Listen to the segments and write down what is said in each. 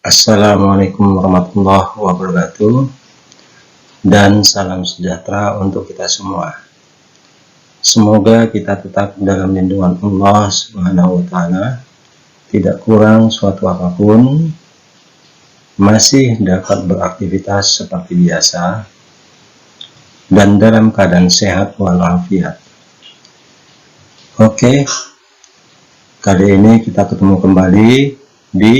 Assalamualaikum warahmatullahi wabarakatuh, dan salam sejahtera untuk kita semua. Semoga kita tetap dalam lindungan Allah Subhanahu wa Ta'ala, tidak kurang suatu apapun, masih dapat beraktivitas seperti biasa, dan dalam keadaan sehat walafiat. Oke, kali ini kita ketemu kembali di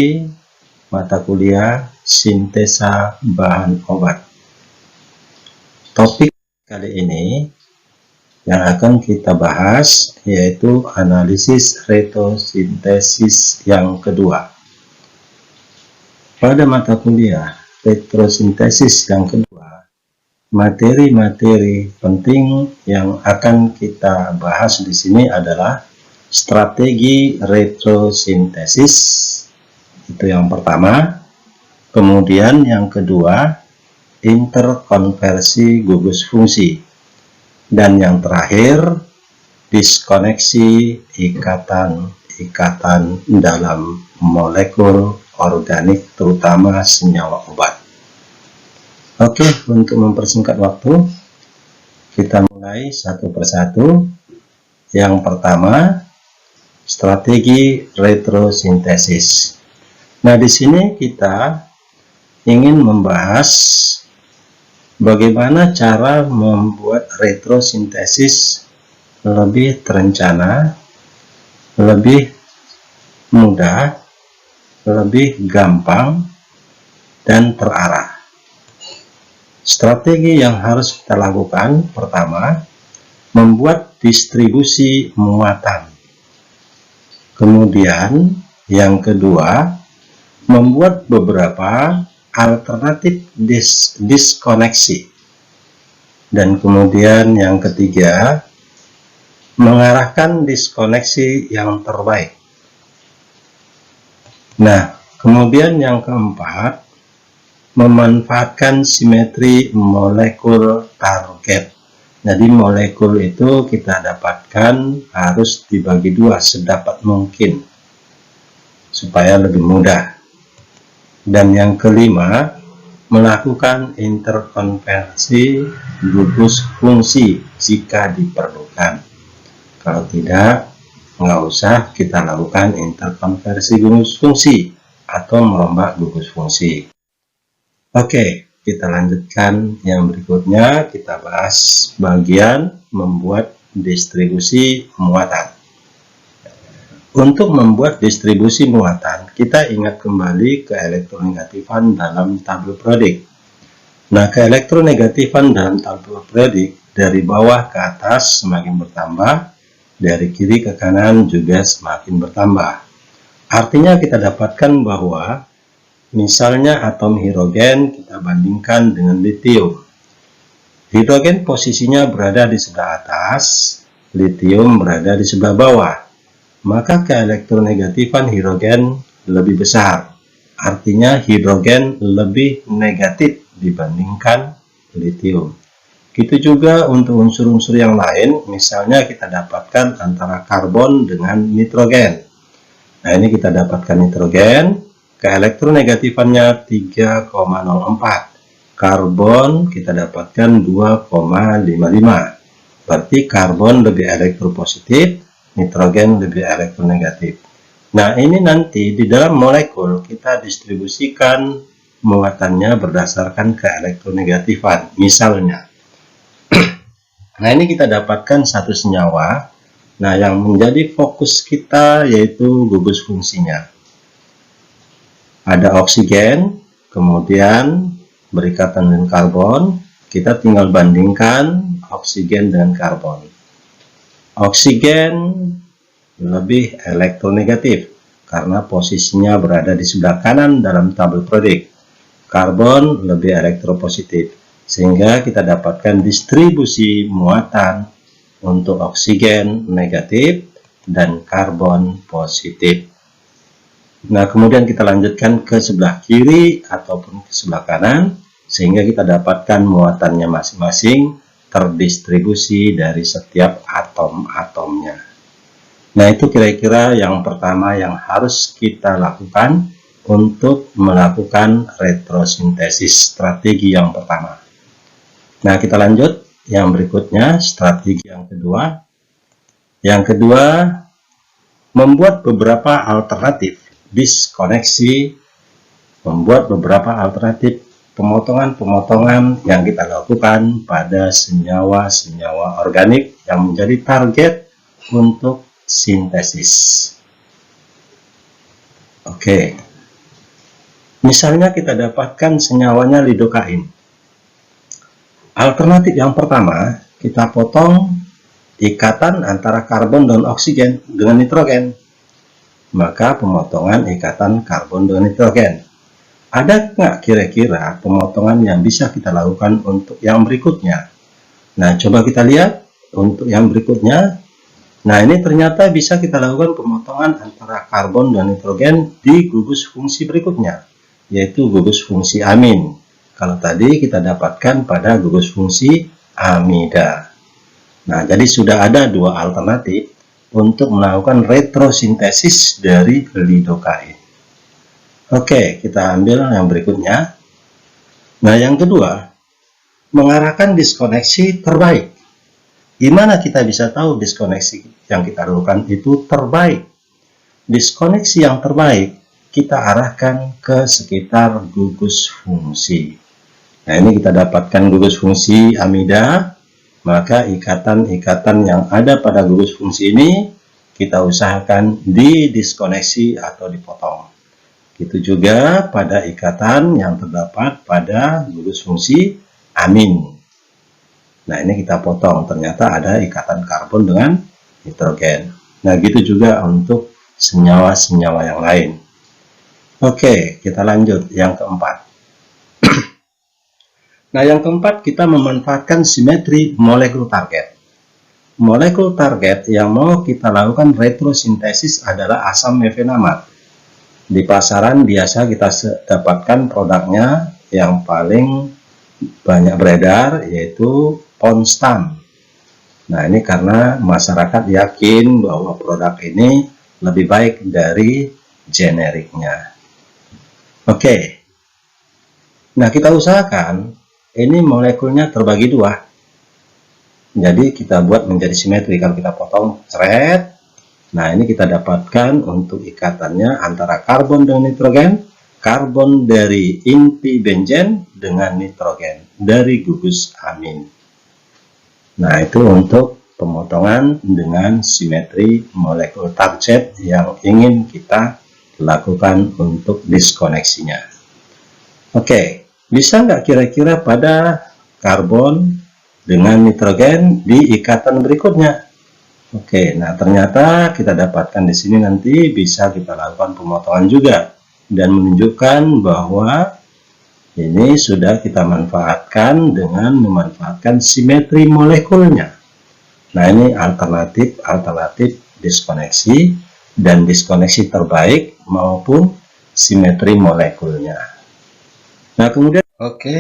mata kuliah sintesa bahan obat. Topik kali ini yang akan kita bahas yaitu analisis retrosintesis yang kedua. Pada mata kuliah retrosintesis yang kedua, materi-materi penting yang akan kita bahas di sini adalah strategi retrosintesis. Itu yang pertama. Kemudian yang kedua, interkonversi gugus fungsi. Dan yang terakhir, diskoneksi ikatan-ikatan dalam molekul organik, terutama senyawa obat. Oke, untuk mempersingkat waktu, kita mulai satu persatu. Yang pertama, strategi retrosintesis. Nah, di sini kita ingin membahas bagaimana cara membuat retrosintesis lebih terencana, lebih mudah, lebih gampang, dan terarah. Strategi yang harus kita lakukan pertama, membuat distribusi muatan. Kemudian yang kedua, membuat beberapa alternatif diskoneksi. Dan kemudian yang ketiga, mengarahkan diskoneksi yang terbaik. Nah, kemudian yang keempat, memanfaatkan simetri molekul target. Jadi molekul itu kita dapatkan harus dibagi dua sedapat mungkin supaya lebih mudah. Dan yang kelima, melakukan interkonversi gugus fungsi jika diperlukan. Kalau tidak, nggak usah kita lakukan interkonversi gugus fungsi atau merombak gugus fungsi. Oke, kita lanjutkan yang berikutnya. Kita bahas bagian membuat distribusi muatan. Untuk membuat distribusi muatan, kita ingat kembali ke elektronegatifan dalam tabel periodik. Nah, ke elektronegatifan dalam tabel periodik dari bawah ke atas semakin bertambah, dari kiri ke kanan juga semakin bertambah. Artinya kita dapatkan bahwa misalnya atom hidrogen kita bandingkan dengan litium. Hidrogen posisinya berada di sebelah atas, litium berada di sebelah bawah. Maka keelektronegatifan hidrogen lebih besar. Artinya hidrogen lebih negatif dibandingkan litium. Gitu juga untuk unsur-unsur yang lain, misalnya kita dapatkan antara karbon dengan nitrogen. Nah, ini kita dapatkan nitrogen, keelektronegatifannya 3,04. Karbon kita dapatkan 2,55. Berarti karbon lebih elektropositif, nitrogen lebih elektronegatif. Nah, ini nanti di dalam molekul kita distribusikan muatannya berdasarkan keelektronegatifan. Misalnya, nah ini kita dapatkan satu senyawa. Nah, yang menjadi fokus kita yaitu gugus fungsinya. Ada oksigen, kemudian berikatan dengan karbon. Kita tinggal bandingkan oksigen dengan karbon. Oksigen lebih elektronegatif karena posisinya berada di sebelah kanan dalam tabel periodik. Karbon lebih elektropositif, sehingga kita dapatkan distribusi muatan untuk oksigen negatif dan karbon positif. Nah, kemudian kita lanjutkan ke sebelah kiri ataupun ke sebelah kanan, sehingga kita dapatkan muatannya masing-masing terdistribusi dari setiap atom-atomnya. Nah, itu kira-kira yang pertama yang harus kita lakukan untuk melakukan retrosintesis, strategi yang pertama. Nah, kita lanjut yang berikutnya, strategi yang kedua. Yang kedua, membuat beberapa alternatif diskoneksi, membuat beberapa alternatif pemotongan-pemotongan yang kita lakukan pada senyawa-senyawa organik yang menjadi target untuk sintesis. Oke, misalnya kita dapatkan senyawanya lidokain. Alternatif yang pertama, kita potong ikatan antara karbon dan oksigen dengan nitrogen. Maka pemotongan ikatan karbon dengan nitrogen. Ada nggak kira-kira pemotongan yang bisa kita lakukan untuk yang berikutnya? Nah, coba kita lihat untuk yang berikutnya. Nah, ini ternyata bisa kita lakukan pemotongan antara karbon dan nitrogen di gugus fungsi berikutnya, yaitu gugus fungsi amin. Kalau tadi kita dapatkan pada gugus fungsi amida. Nah, jadi sudah ada dua alternatif untuk melakukan retrosintesis dari lidokain. Oke, kita ambil yang berikutnya. Nah, yang kedua, mengarahkan diskoneksi terbaik. Gimana kita bisa tahu diskoneksi yang kita lakukan itu terbaik? Diskoneksi yang terbaik kita arahkan ke sekitar gugus fungsi. Nah, ini kita dapatkan gugus fungsi amida. Maka ikatan-ikatan yang ada pada gugus fungsi ini kita usahakan didiskoneksi atau dipotong. Itu juga pada ikatan yang terdapat pada gugus fungsi amin. Nah, ini kita potong, ternyata ada ikatan karbon dengan nitrogen. Nah, gitu juga untuk senyawa-senyawa yang lain. Oke, kita lanjut yang keempat. Nah, yang keempat, kita memanfaatkan simetri molekul target. Molekul target yang mau kita lakukan retrosintesis adalah asam mefenamat. Di pasaran biasa kita dapatkan produknya yang paling banyak beredar, yaitu Ponstan. Nah, ini karena masyarakat yakin bahwa produk ini lebih baik dari generiknya. Oke. Nah, kita usahakan ini molekulnya terbagi dua. Jadi kita buat menjadi simetri. Kalau kita potong thread, nah ini kita dapatkan untuk ikatannya antara karbon dengan nitrogen, karbon dari inti benzen dengan nitrogen dari gugus amin. Nah, itu untuk pemotongan dengan simetri molekul target yang ingin kita lakukan untuk diskoneksinya. Oke. Bisa nggak kira-kira pada karbon dengan nitrogen di ikatan berikutnya? Oke, nah ternyata kita dapatkan di sini nanti bisa kita lakukan pemotongan juga dan menunjukkan bahwa ini sudah kita manfaatkan dengan memanfaatkan simetri molekulnya. Nah, ini alternatif diskoneksi dan diskoneksi terbaik maupun simetri molekulnya. Nah, kemudian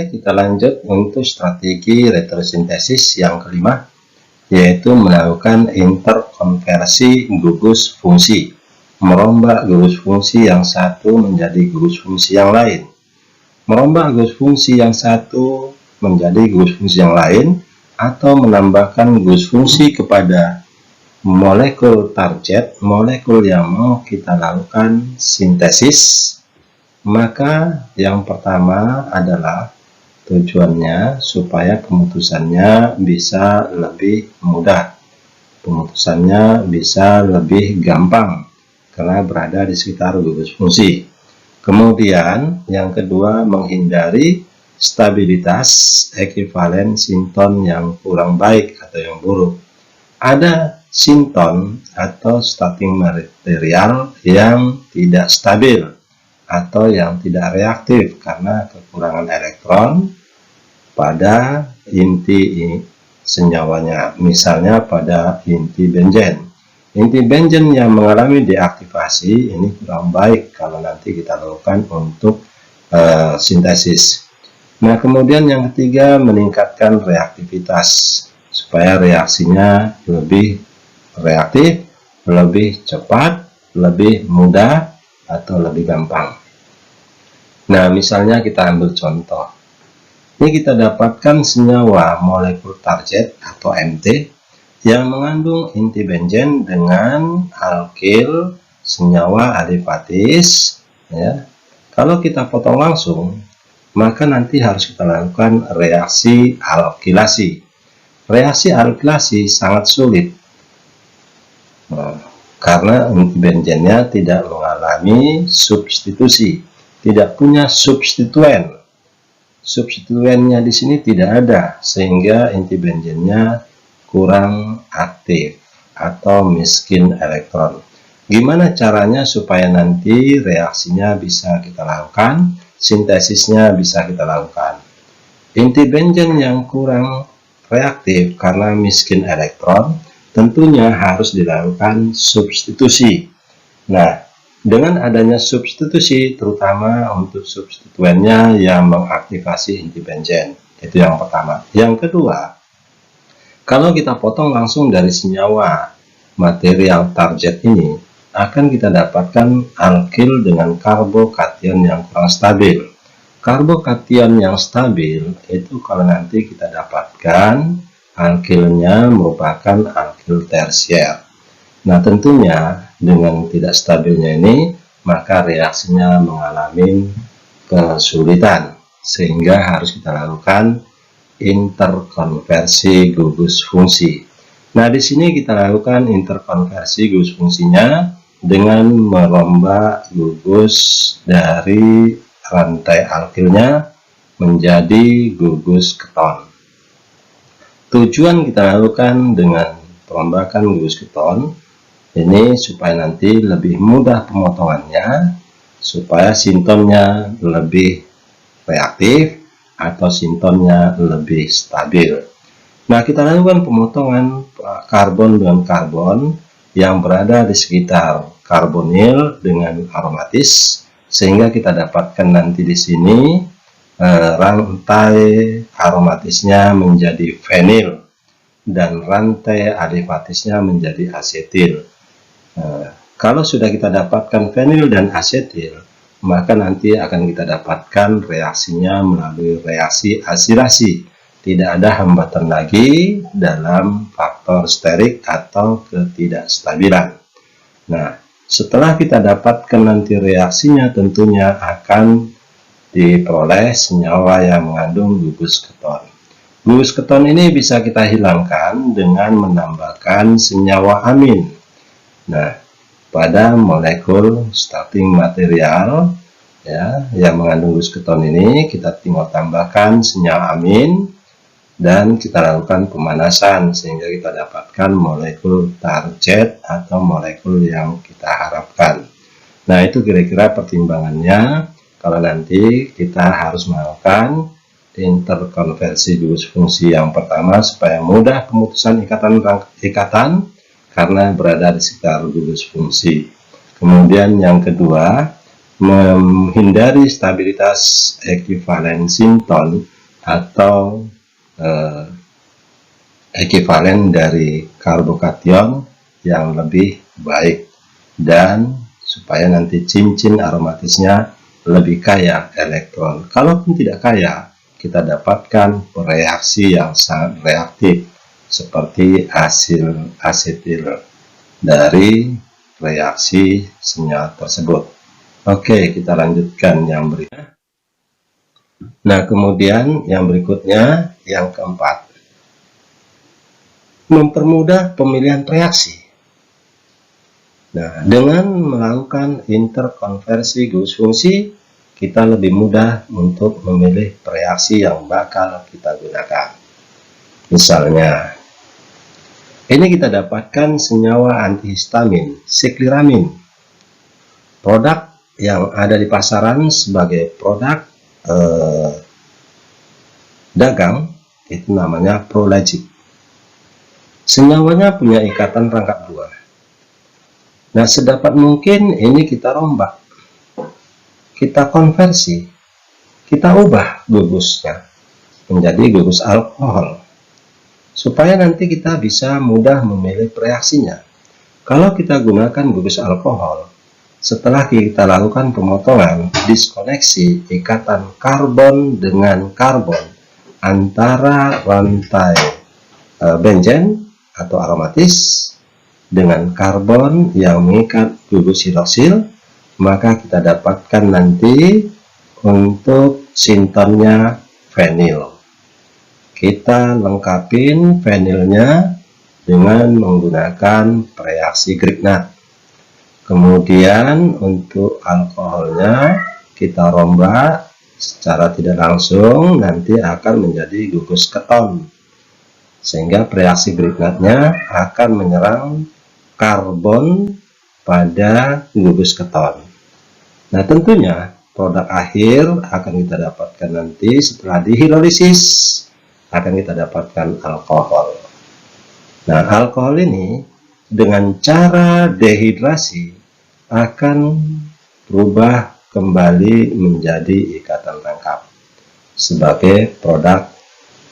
kita lanjut untuk strategi retrosintesis yang kelima, yaitu melakukan interkonversi gugus fungsi, merombak gugus fungsi yang satu menjadi gugus fungsi yang lain. Merombak gugus fungsi yang satu menjadi gugus fungsi yang lain atau menambahkan gugus fungsi kepada molekul target, molekul yang mau kita lakukan sintesis. Maka yang pertama adalah tujuannya supaya pemutusannya bisa lebih mudah. Pemutusannya bisa lebih gampang karena berada di sekitar gugus fungsi. Kemudian yang kedua, menghindari stabilitas ekivalen sinton yang kurang baik atau yang buruk. Ada sinton atau starting material yang tidak stabil atau yang tidak reaktif karena kekurangan elektron pada inti senyawanya, misalnya pada inti benzen. Inti benzen yang mengalami deaktivasi ini kurang baik kalau nanti kita lakukan untuk sintesis. Nah, kemudian yang ketiga, meningkatkan reaktivitas supaya reaksinya lebih reaktif, lebih cepat, lebih mudah, atau lebih gampang. Nah, misalnya kita ambil contoh. Ini kita dapatkan senyawa molekul target atau MT yang mengandung inti benzen dengan alkil senyawa alifatis. Ya. Kalau kita potong langsung, maka nanti harus kita lakukan reaksi alkilasi. Reaksi alkilasi sangat sulit. Karena inti benzennya tidak mengalami substitusi, tidak punya substituen. Substituennya di sini tidak ada, sehingga inti benzennya kurang aktif atau miskin elektron. Gimana caranya supaya nanti reaksinya bisa kita lakukan, sintesisnya bisa kita lakukan? Inti benzen yang kurang reaktif karena miskin elektron, tentunya harus dilakukan substitusi. Nah, dengan adanya substitusi, terutama untuk substituennya yang mengaktifasi inti benzen, itu yang pertama. Yang kedua, kalau kita potong langsung dari senyawa material target ini, akan kita dapatkan alkil dengan karbokation yang kurang stabil. Karbokation yang stabil itu kalau nanti kita dapatkan alkilnya merupakan alkil tersier. Nah, tentunya dengan tidak stabilnya ini, maka reaksinya mengalami kesulitan, sehingga harus kita lakukan interkonversi gugus fungsi. Nah, di sini kita lakukan interkonversi gugus fungsinya dengan merombak gugus dari rantai alkilnya menjadi gugus keton. Tujuan kita lakukan dengan perombakan gugus keton ini supaya nanti lebih mudah pemotongannya, supaya sintonnya lebih reaktif atau sintonnya lebih stabil. Nah, kita lakukan pemotongan karbon dengan karbon yang berada di sekitar karbonil dengan aromatis, sehingga kita dapatkan nanti di sini rantai aromatisnya menjadi fenil dan rantai alifatisnya menjadi asetil. Kalau sudah kita dapatkan fenil dan asetil, maka nanti akan kita dapatkan reaksinya melalui reaksi asilasi. Tidak ada hambatan lagi dalam faktor sterik atau ketidakstabilan. Nah, setelah kita dapatkan nanti reaksinya, tentunya akan diperoleh senyawa yang mengandung gugus keton. Gugus keton ini bisa kita hilangkan dengan menambahkan senyawa amin. Nah, pada molekul starting material ya, yang mengandung gugus keton ini, kita tinggal tambahkan senyawa amin dan kita lakukan pemanasan sehingga kita dapatkan molekul target atau molekul yang kita harapkan. Nah, itu kira-kira pertimbangannya kalau nanti kita harus melakukan interkonversi gugus fungsi yang pertama supaya mudah pemutusan ikatan karena berada di sekitar gugus fungsi. Kemudian yang kedua, menghindari stabilitas ekivalen sinton atau ekivalen dari karbokation yang lebih baik, dan supaya nanti cincin aromatisnya lebih kaya elektron. Kalaupun tidak kaya, kita dapatkan reaksi yang sangat reaktif seperti asetil dari reaksi senyawa tersebut. Oke, kita lanjutkan yang berikutnya. Nah, kemudian yang berikutnya, yang keempat, mempermudah pemilihan reaksi. Nah, dengan melakukan interkonversi gugus fungsi, kita lebih mudah untuk memilih reaksi yang bakal kita gunakan. Misalnya, ini kita dapatkan senyawa antihistamin, sikliramin. Produk yang ada di pasaran sebagai produk dagang, itu namanya Prolagic. Senyawanya punya ikatan rangkap 2. Nah, sedapat mungkin ini kita rombak, kita konversi, kita ubah gugusnya menjadi gugus alkohol, supaya nanti kita bisa mudah memilih reaksinya. Kalau kita gunakan gugus alkohol, setelah kita lakukan pemotongan, diskoneksi ikatan karbon dengan karbon antara rantai benzen atau aromatis dengan karbon yang mengikat gugus hidroksil, maka kita dapatkan nanti untuk sintonnya vinil. Kita lengkapin vinilnya dengan menggunakan reaksi Grignard. Kemudian untuk alkoholnya kita rombak secara tidak langsung, nanti akan menjadi gugus keton, sehingga reaksi Grignardnya akan menyerang karbon pada gugus keton. Nah, tentunya produk akhir akan kita dapatkan nanti setelah dihidrolisis, akan kita dapatkan alkohol. Nah, alkohol ini dengan cara dehidrasi akan berubah kembali menjadi ikatan rangkap sebagai produk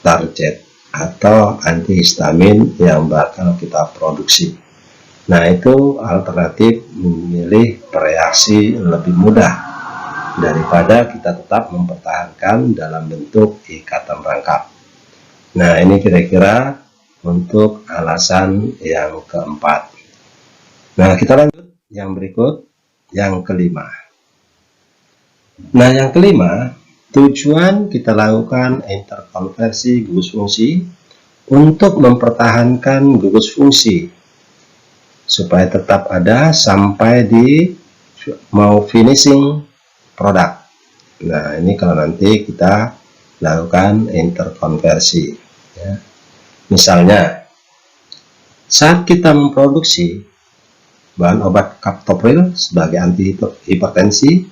target atau antihistamin yang bakal kita produksi. Nah, itu alternatif memilih reaksi lebih mudah daripada kita tetap mempertahankan dalam bentuk ikatan rangkap. Nah, ini kira-kira untuk alasan yang keempat. Nah, kita lanjut yang berikut, yang kelima. Nah, yang kelima, tujuan kita lakukan interkonversi gugus fungsi untuk mempertahankan gugus fungsi supaya tetap ada sampai di mau finishing produk. Nah, ini kalau nanti kita lakukan interkonversi ya. Misalnya saat kita memproduksi bahan obat captopril sebagai antihipertensi,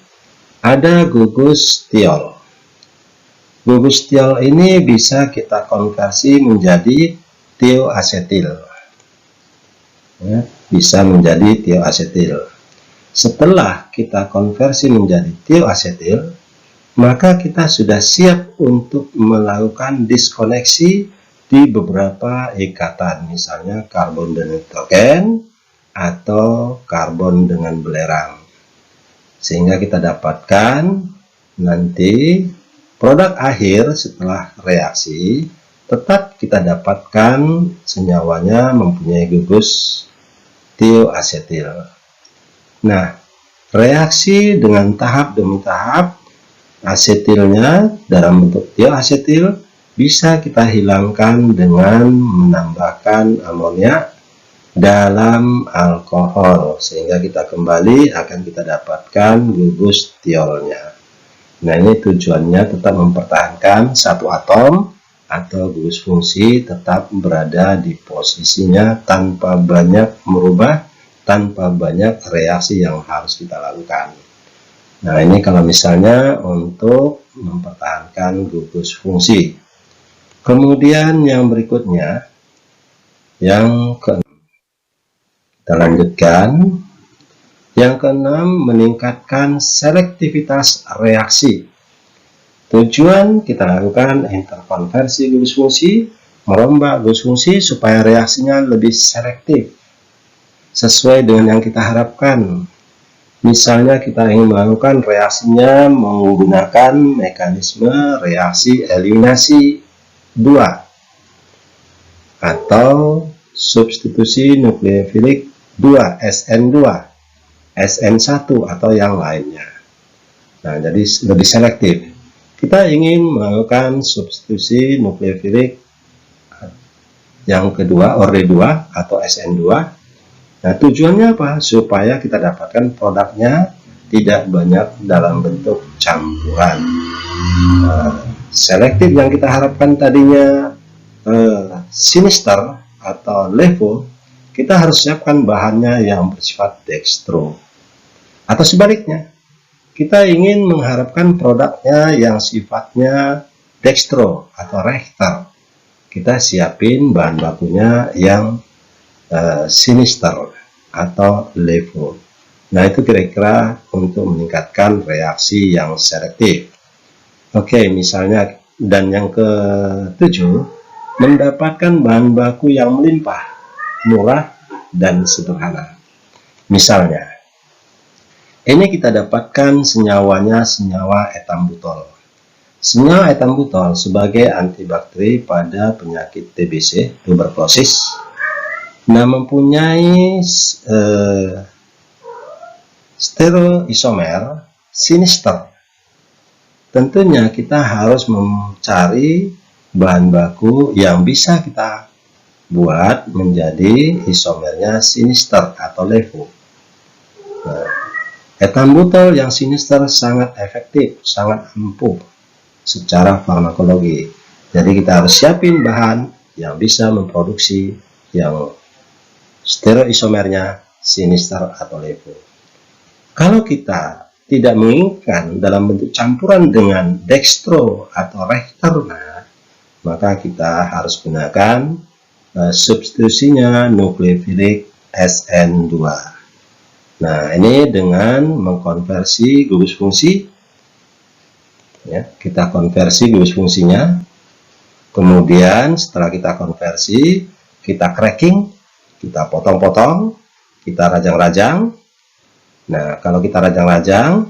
ada gugus tiol. Gugus tiol ini bisa kita konversi menjadi tioasetil ya, bisa menjadi tioasetil. Setelah kita konversi menjadi tioasetil, maka kita sudah siap untuk melakukan diskoneksi di beberapa ikatan, misalnya karbon dan nitrogen atau karbon dengan belerang, sehingga kita dapatkan nanti produk akhir setelah reaksi tetap kita dapatkan senyawanya mempunyai gugus tioasetil. Nah, reaksi dengan tahap demi tahap, asetilnya dalam bentuk tioasetil bisa kita hilangkan dengan menambahkan amonia dalam alkohol, sehingga kita kembali akan kita dapatkan gugus tiolnya. Nah, ini tujuannya tetap mempertahankan satu atom atau gugus fungsi tetap berada di posisinya tanpa banyak merubah, tanpa banyak reaksi yang harus kita lakukan. Nah, ini kalau misalnya untuk mempertahankan gugus fungsi. Kemudian yang berikutnya, yang ke kita lanjutkan. Yang keenam, meningkatkan selektivitas reaksi. Tujuan kita lakukan interkonversi gugus fungsi, merombak gugus fungsi supaya reaksinya lebih selektif sesuai dengan yang kita harapkan. Misalnya kita ingin melakukan reaksinya menggunakan mekanisme reaksi eliminasi 2 atau substitusi nukleofilik 2, SN2, SN1 atau yang lainnya. Nah, jadi lebih selektif. Kita ingin melakukan substitusi nukleofilik yang kedua, orde 2 atau SN2. Nah, tujuannya apa? Supaya kita dapatkan produknya tidak banyak dalam bentuk campuran. Selektif yang kita harapkan tadinya sinister atau levo, kita harus siapkan bahannya yang bersifat dextro. Atau sebaliknya, kita ingin mengharapkan produknya yang sifatnya dextro atau Richter. Kita siapin bahan bakunya yang sinister atau levo. Nah, itu kira-kira untuk meningkatkan reaksi yang selektif. Oke, misalnya, dan yang ketujuh, mendapatkan bahan baku yang melimpah, murah, dan sederhana. Misalnya, Ini kita dapatkan senyawanya senyawa etambutol. Senyawa etambutol sebagai antibakteri pada penyakit TBC, tuberkulosis. Nah, mempunyai stereoisomer sinister. Tentunya kita harus mencari bahan baku yang bisa kita buat menjadi isomernya sinister atau LEVO. Nah, etambutol yang sinister sangat efektif, sangat ampuh secara farmakologi. Jadi kita harus siapin bahan yang bisa memproduksi yang stereoisomernya sinister atau LEVO. Kalau kita tidak menginginkan dalam bentuk campuran dengan dextro atau Rechterna, maka kita harus gunakan substitusinya nukleofilik SN2. Nah, ini dengan mengkonversi gugus fungsi, ya, kita konversi gugus fungsinya. Kemudian setelah kita konversi, kita cracking, kita potong-potong, kita rajang-rajang. Nah, kalau kita rajang-rajang,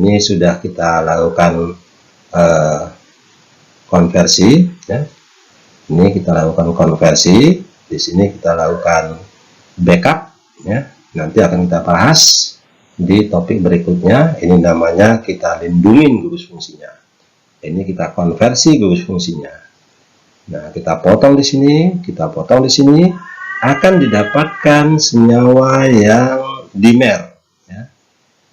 ini sudah kita lakukan konversi, ya. Ini kita lakukan konversi. Di sini kita lakukan backup, ya. Nanti akan kita bahas di topik berikutnya. Ini namanya kita lindungin gugus fungsinya. Ini kita konversi gugus fungsinya. Nah, kita potong di sini, kita potong di sini, akan didapatkan senyawa yang dimer. Ya.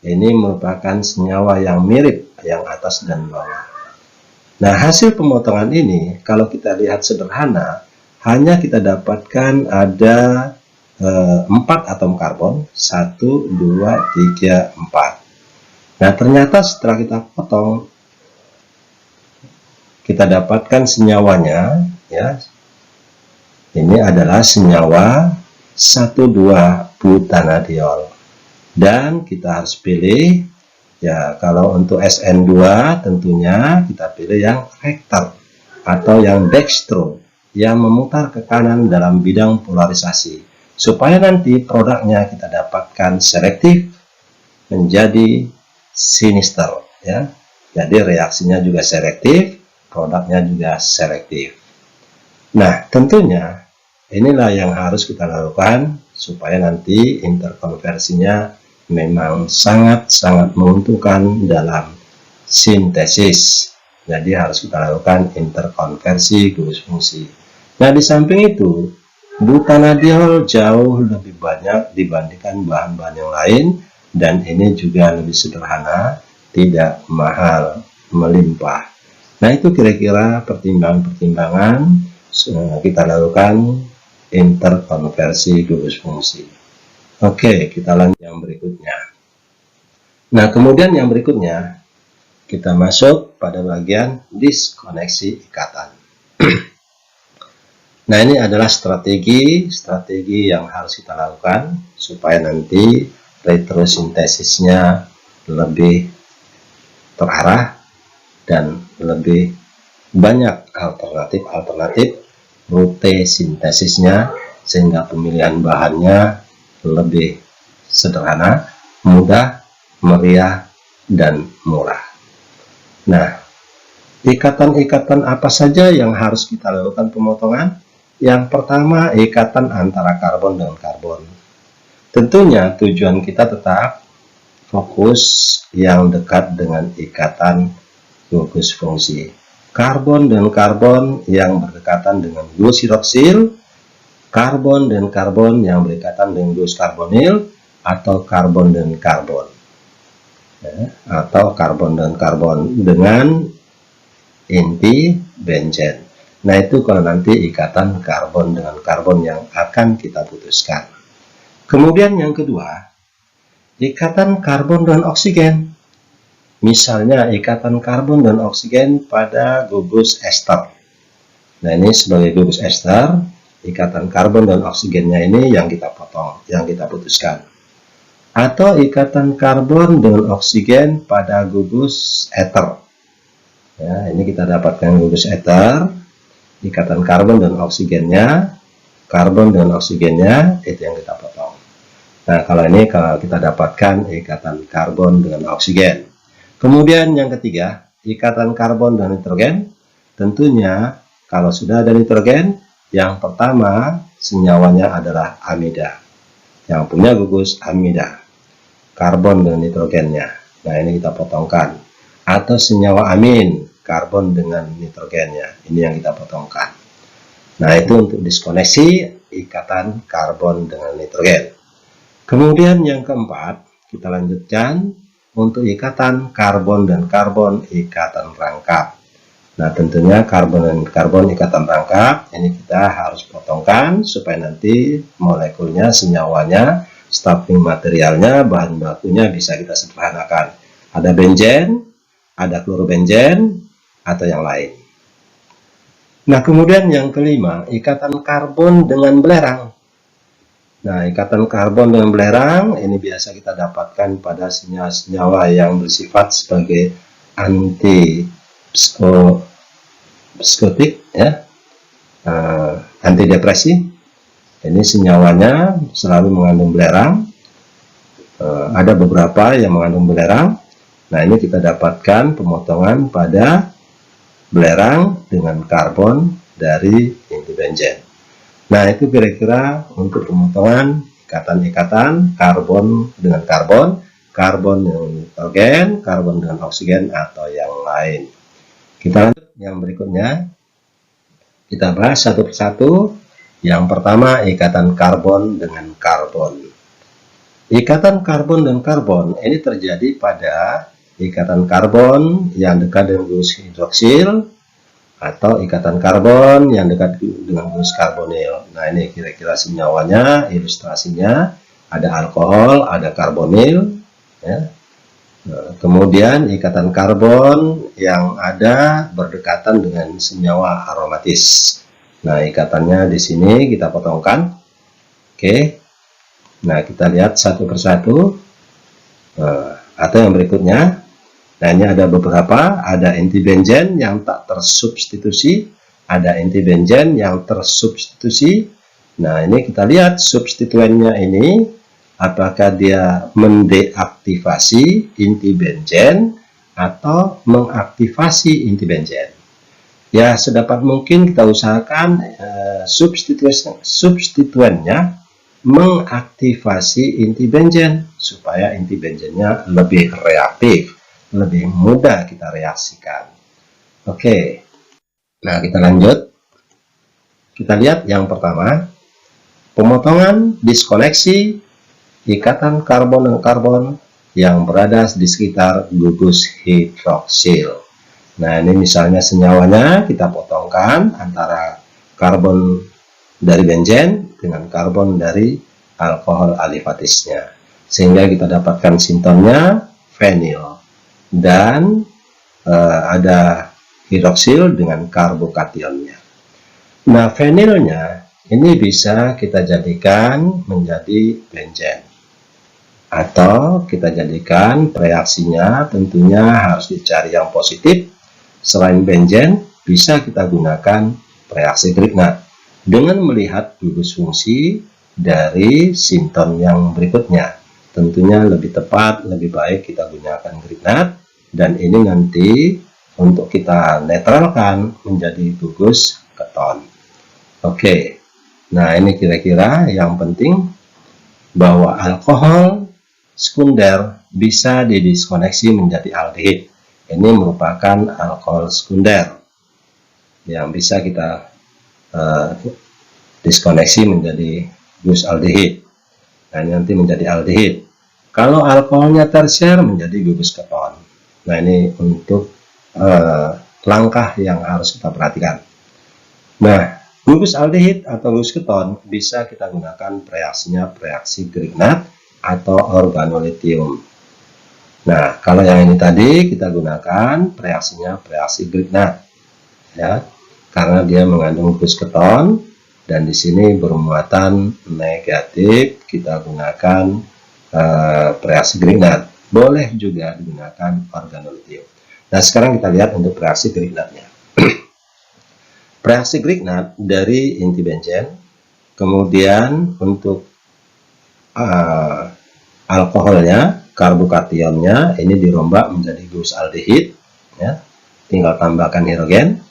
Ini merupakan senyawa yang mirip, yang atas dan bawah. Nah, hasil pemotongan ini, kalau kita lihat sederhana, hanya kita dapatkan ada 4 atom karbon, 1, 2, 3, 4. Nah, ternyata setelah kita potong, kita dapatkan senyawanya, ya. Ini adalah senyawa 1,2-butanadiol. Dan kita harus pilih, ya, kalau untuk SN2 tentunya kita pilih yang Rechter atau yang dextro, yang memutar ke kanan dalam bidang polarisasi, supaya nanti produknya kita dapatkan selektif menjadi sinister, ya. Jadi reaksinya juga selektif, produknya juga selektif. Nah, tentunya inilah yang harus kita lakukan supaya nanti interkonversinya memang sangat-sangat menguntungkan dalam sintesis. Jadi harus kita lakukan interkonversi gugus fungsi. Nah, di samping itu, butanadiol jauh lebih banyak dibandingkan bahan-bahan yang lain, dan ini juga lebih sederhana, tidak mahal, melimpah. Nah, itu kira-kira pertimbangan-pertimbangan kita lakukan interkonversi gugus fungsi. Oke, kita lanjut yang berikutnya. Nah, kemudian yang berikutnya, kita masuk pada bagian diskoneksi ikatan. Nah, ini adalah strategi yang harus kita lakukan supaya nanti retrosintesisnya lebih terarah dan lebih banyak alternatif rute sintesisnya, sehingga pemilihan bahannya lebih sederhana, mudah, meriah, dan murah. Nah, ikatan-ikatan apa saja yang harus kita lakukan pemotongan? Yang pertama, ikatan antara karbon dengan karbon. Tentunya tujuan kita tetap fokus yang dekat dengan ikatan gugus fungsi. Karbon dan karbon yang berdekatan dengan gluhidroksil, karbon dan karbon yang berdekatan dengan gluskarbonil, atau karbon dan karbon. Ya, atau karbon dan karbon dengan inti benzen. Nah, itu kalau nanti ikatan karbon dengan karbon yang akan kita putuskan. Kemudian yang kedua, ikatan karbon dan oksigen. Misalnya ikatan karbon dan oksigen pada gugus ester. Nah, ini sebagai gugus ester, ikatan karbon dan oksigennya ini yang kita potong, yang kita putuskan. Atau ikatan karbon dengan oksigen pada gugus eter. Ya, ini kita dapatkan gugus eter, ikatan karbon dan oksigennya itu yang kita potong. Nah, kalau ini kalau kita dapatkan ikatan karbon dengan oksigen. Kemudian yang ketiga, ikatan karbon dan nitrogen. Tentunya kalau sudah ada nitrogen, yang pertama senyawanya adalah amida. Yang punya gugus amida, karbon dengan nitrogennya. Nah, ini kita potongkan. Atau senyawa amin, karbon dengan nitrogennya. Ini yang kita potongkan. Nah, itu untuk diskoneksi ikatan karbon dengan nitrogen. Kemudian yang keempat, kita lanjutkan untuk ikatan karbon dan karbon ikatan rangkap. Nah, tentunya karbon dan karbon ikatan rangkap ini kita harus potongkan supaya nanti molekulnya, senyawanya, starting materialnya, bahan bakunya bisa kita sederhanakan. Ada benzen, ada klorobenzen, atau yang lain. Nah, kemudian yang kelima, ikatan karbon dengan belerang. Nah, ikatan karbon dengan belerang ini biasa kita dapatkan pada senyawa-senyawa yang bersifat sebagai antipsikotik, ya, antidepresi. Ini senyawanya selalu mengandung belerang. Ada beberapa yang mengandung belerang. Nah, ini kita dapatkan pemotongan pada belerang dengan karbon dari inti benzen. Nah, itu kira-kira untuk pemotongan ikatan-ikatan karbon dengan karbon, karbon dengan nitrogen, karbon dengan oksigen, atau yang lain. Kita lanjut yang berikutnya. Kita bahas satu persatu. Yang pertama, ikatan karbon dengan karbon. Ikatan karbon dan karbon ini terjadi pada ikatan karbon yang dekat dengan gugus hidroksil, atau ikatan karbon yang dekat dengan gugus karbonil. Nah, ini kira-kira senyawanya, ilustrasinya, ada alkohol, ada karbonil, ya. Nah, kemudian ikatan karbon yang ada berdekatan dengan senyawa aromatis. Nah, ikatannya di sini kita potongkan. Oke. Nah, kita lihat satu persatu. Atau yang berikutnya. Nah, ini ada beberapa, ada inti benzen yang tak tersubstitusi, ada inti benzen yang tersubstitusi. Nah, ini kita lihat substituennya ini, apakah dia mendeaktivasi inti benzen atau mengaktifasi inti benzen. Ya, sedapat mungkin kita usahakan substituennya mengaktifasi inti benzen, supaya inti benzennya lebih reaktif, lebih mudah kita reaksikan. Oke, nah kita lanjut. Kita lihat yang pertama, pemotongan diskoneksi ikatan karbon dan karbon yang berada di sekitar gugus hidroksil. Nah, ini misalnya senyawanya kita potongkan antara karbon dari benzen dengan karbon dari alkohol alifatisnya, sehingga kita dapatkan sintonnya fenil. Dan ada hidroksil dengan karbokationnya. Nah, fenilnya ini bisa kita jadikan menjadi benzen, atau kita jadikan reaksinya tentunya harus dicari yang positif. Selain benzen, bisa kita gunakan reaksi Grignard dengan melihat gugus fungsi dari sinton yang berikutnya. Tentunya lebih tepat, lebih baik kita gunakan Grignard. Dan ini nanti untuk kita netralkan menjadi gugus keton. Oke, nah ini kira-kira yang penting, bahwa alkohol sekunder bisa didiskoneksi menjadi aldehid. Ini merupakan alkohol sekunder yang bisa kita diskoneksi menjadi gugus aldehid. Nah, ini nanti menjadi aldehid. Kalau alkoholnya tersier menjadi gugus keton. Nah, ini untuk langkah yang harus kita perhatikan. Nah, gugus aldehid atau gugus keton bisa kita gunakan reaksinya reaksi Grignard atau organolithium. Nah, kalau yang ini tadi kita gunakan reaksinya reaksi Grignard, ya, karena dia mengandung gugus keton dan di sini bermuatan negatif, kita gunakan reaksi Grignard. Boleh juga digunakan organolithium. Nah, sekarang kita lihat untuk reaksi Grignardnya. Reaksi Grignard dari inti benzen, kemudian untuk alkoholnya, karbokationnya ini dirombak menjadi gugus aldehid, ya. Tinggal tambahkan hidrogen.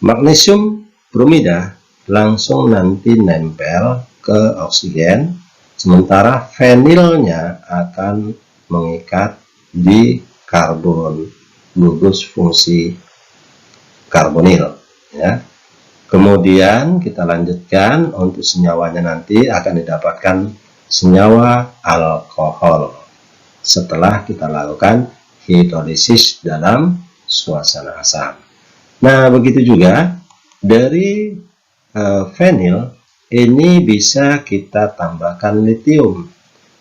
Magnesium bromida langsung nanti nempel ke oksigen, sementara fenilnya akan mengikat di karbon gugus fungsi karbonil, ya. Kemudian kita lanjutkan untuk senyawanya, nanti akan didapatkan senyawa alkohol setelah kita lakukan hidrolisis dalam suasana asam. Nah, begitu juga dari fenil ini bisa kita tambahkan litium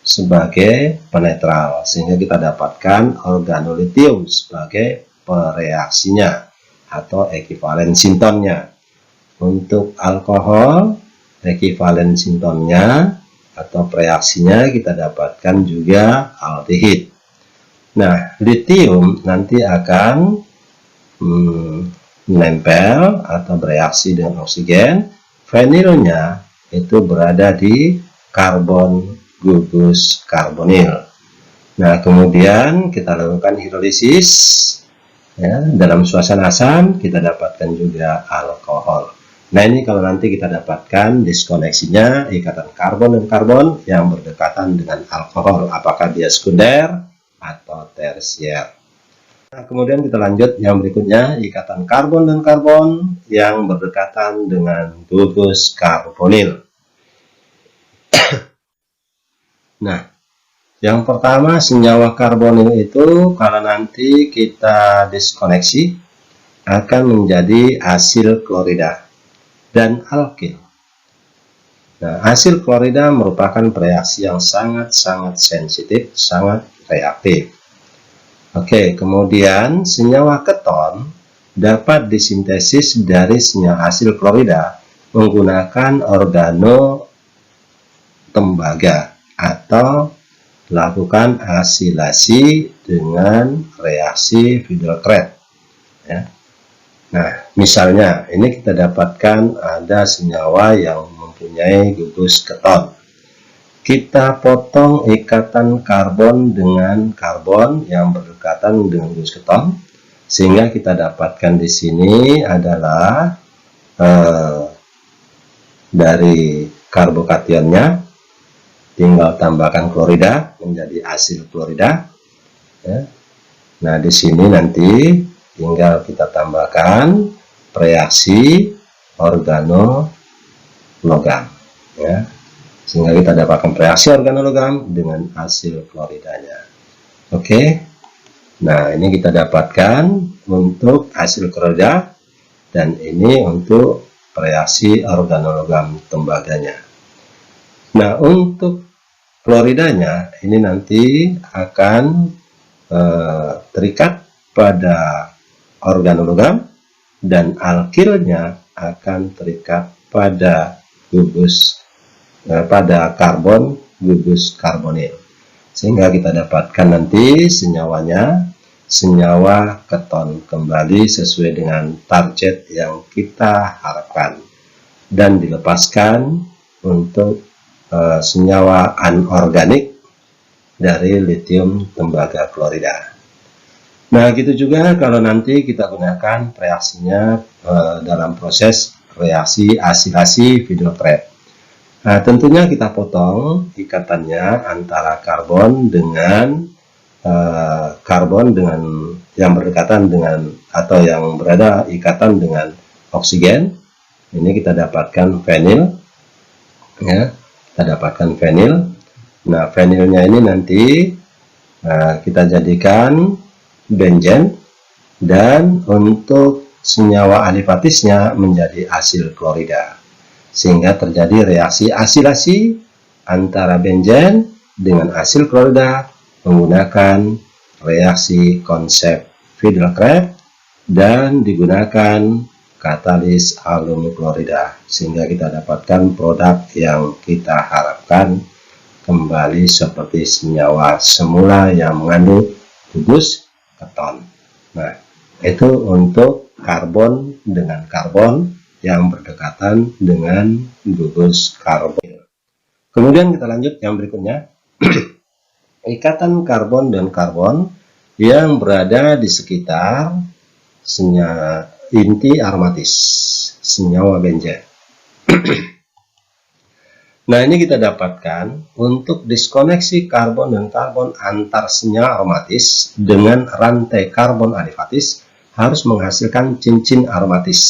sebagai penetral, sehingga kita dapatkan organolitium sebagai pereaksinya atau ekivalen sintonnya. Untuk alkohol, ekivalen sintonnya atau pereaksinya kita dapatkan juga aldehid. Nah, litium nanti akan menempel atau bereaksi dengan oksigen. Fenilnya itu berada di karbon gugus karbonil. Nah, kemudian kita lakukan hidrolisis, ya. Dalam suasana asam kita dapatkan juga alkohol. Nah, ini kalau nanti kita dapatkan diskoneksinya ikatan karbon dan karbon yang berdekatan dengan alkohol, apakah dia sekunder atau tersier. Nah, kemudian kita lanjut yang berikutnya, ikatan karbon dan karbon yang berdekatan dengan gugus karbonil. Nah, yang pertama senyawa karbonil itu kalau nanti kita diskoneksi akan menjadi asil klorida dan alkil. Nah, asil klorida merupakan reaksi yang sangat-sangat sensitif, sangat reaktif. Oke, kemudian senyawa keton dapat disintesis dari senyawa asil klorida menggunakan organotembaga atau lakukan asilasi dengan reaksi Friedel-Crafts, ya. Nah, misalnya ini kita dapatkan ada senyawa yang mempunyai gugus keton. Kita potong ikatan karbon dengan karbon yang berdekatan dengan gugus keton, sehingga kita dapatkan di sini adalah dari karbokationnya, tinggal tambahkan klorida menjadi asil klorida, ya. Nah, di sini nanti tinggal kita tambahkan reaksi organologam, ya, sehingga kita dapatkan reaksi organologam dengan hasil kloridanya. Oke, nah ini kita dapatkan untuk hasil klorida dan ini untuk reaksi organologam tembaganya. Nah, untuk kloridanya ini nanti akan terikat pada organologam dan alkilnya akan terikat pada gugus pada karbon gugus karbonil, sehingga kita dapatkan nanti senyawanya senyawa keton kembali sesuai dengan target yang kita harapkan, dan dilepaskan untuk senyawa anorganik dari litium tembaga klorida. Nah, gitu juga kalau nanti kita gunakan reaksinya dalam proses reaksi asilasi Friedel-Crafts. Nah, tentunya kita potong ikatannya antara karbon dengan yang berdekatan dengan atau yang berada ikatan dengan oksigen. Ini kita dapatkan fenil, ya, kita dapatkan fenil. Nah, fenilnya ini nanti kita jadikan benzen, dan untuk senyawa alifatisnya menjadi asil klorida, sehingga terjadi reaksi asilasi antara benzen dengan asil klorida menggunakan reaksi konsep Friedel-Crafts dan digunakan katalis alumni klorida, sehingga kita dapatkan produk yang kita harapkan kembali seperti senyawa semula yang mengandung gugus keton. Nah, itu untuk karbon dengan karbon yang berdekatan dengan gugus karbon. Kemudian kita lanjut yang berikutnya. Ikatan karbon dan karbon yang berada di sekitar inti aromatis, senyawa benzen. Nah, ini kita dapatkan untuk diskoneksi karbon dan karbon antar senyawa aromatis dengan rantai karbon alifatis harus menghasilkan cincin aromatis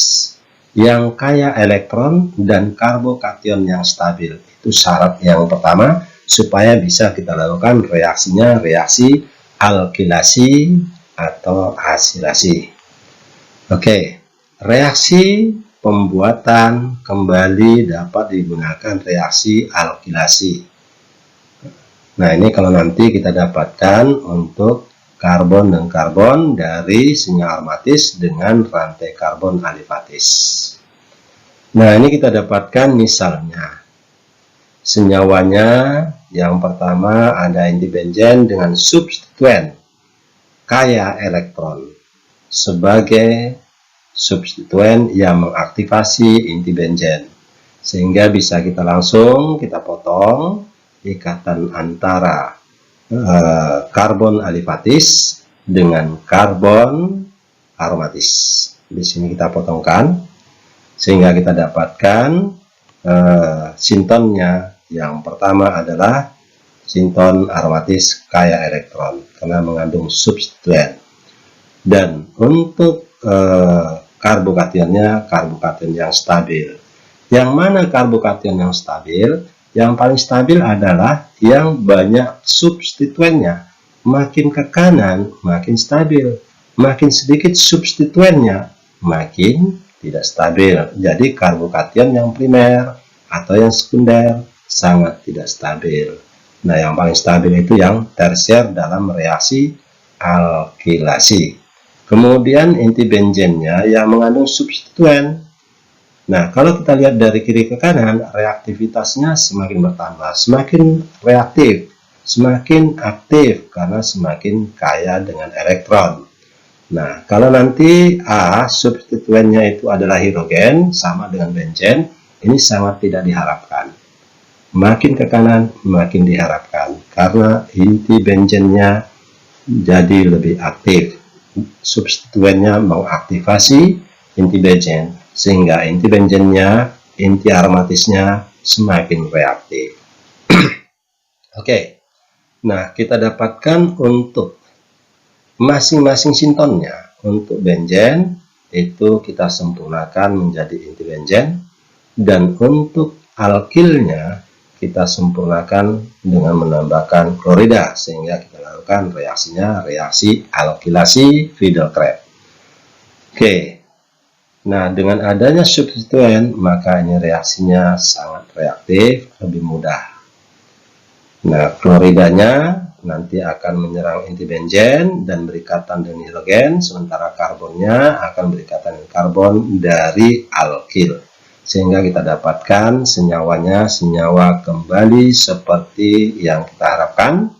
yang kaya elektron dan karbokation yang stabil. Itu syarat yang pertama supaya bisa kita lakukan reaksinya reaksi alkilasi atau asilasi. Oke, reaksi pembuatan kembali dapat digunakan reaksi alkilasi. Nah, ini kalau nanti kita dapatkan untuk karbon dan karbon dari senyawa aromatis dengan rantai karbon alifatis. Nah, ini kita dapatkan misalnya senyawanya. Yang pertama ada inti benzen dengan substituen kaya elektron sebagai substituen yang mengaktifasi inti benzen, sehingga bisa kita langsung kita potong ikatan antara karbon alifatis dengan karbon aromatis. Di sini kita potongkan sehingga kita dapatkan sintonnya. Yang pertama adalah sinton aromatis kaya elektron karena mengandung substituen. Dan untuk karbokationnya karbokation yang stabil. Yang mana karbokation yang stabil? Yang paling stabil adalah yang banyak substituennya. Makin ke kanan makin stabil, makin sedikit substituennya makin tidak stabil. Jadi karbokation yang primer atau yang sekunder sangat tidak stabil. Nah, yang paling stabil itu yang tersier dalam reaksi alkilasi. Kemudian inti benzennya yang mengandung substituen. Nah, kalau kita lihat dari kiri ke kanan, reaktivitasnya semakin bertambah, semakin reaktif, semakin aktif karena semakin kaya dengan elektron. Nah, kalau nanti A substituennya itu adalah hidrogen sama dengan benzen, ini sangat tidak diharapkan. Makin ke kanan makin diharapkan karena inti benzennya jadi lebih aktif. Substituennya mengaktifasi inti benzen sehingga inti benzennya, inti aromatisnya semakin reaktif. Oke. Nah, kita dapatkan untuk masing-masing sintonnya. Untuk benzen itu kita sempurnakan menjadi inti benzen, dan untuk alkilnya kita sempurnakan dengan menambahkan klorida sehingga kita lakukan reaksinya reaksi alkilasi Friedel-Crafts. Oke. Nah, dengan adanya substituen maka ini reaksinya sangat reaktif, lebih mudah. Nah, kloridanya nanti akan menyerang inti benzen dan berikatan dengan hidrogen, sementara karbonnya akan berikatan dengan karbon dari alkil. Sehingga kita dapatkan senyawanya senyawa kembali seperti yang kita harapkan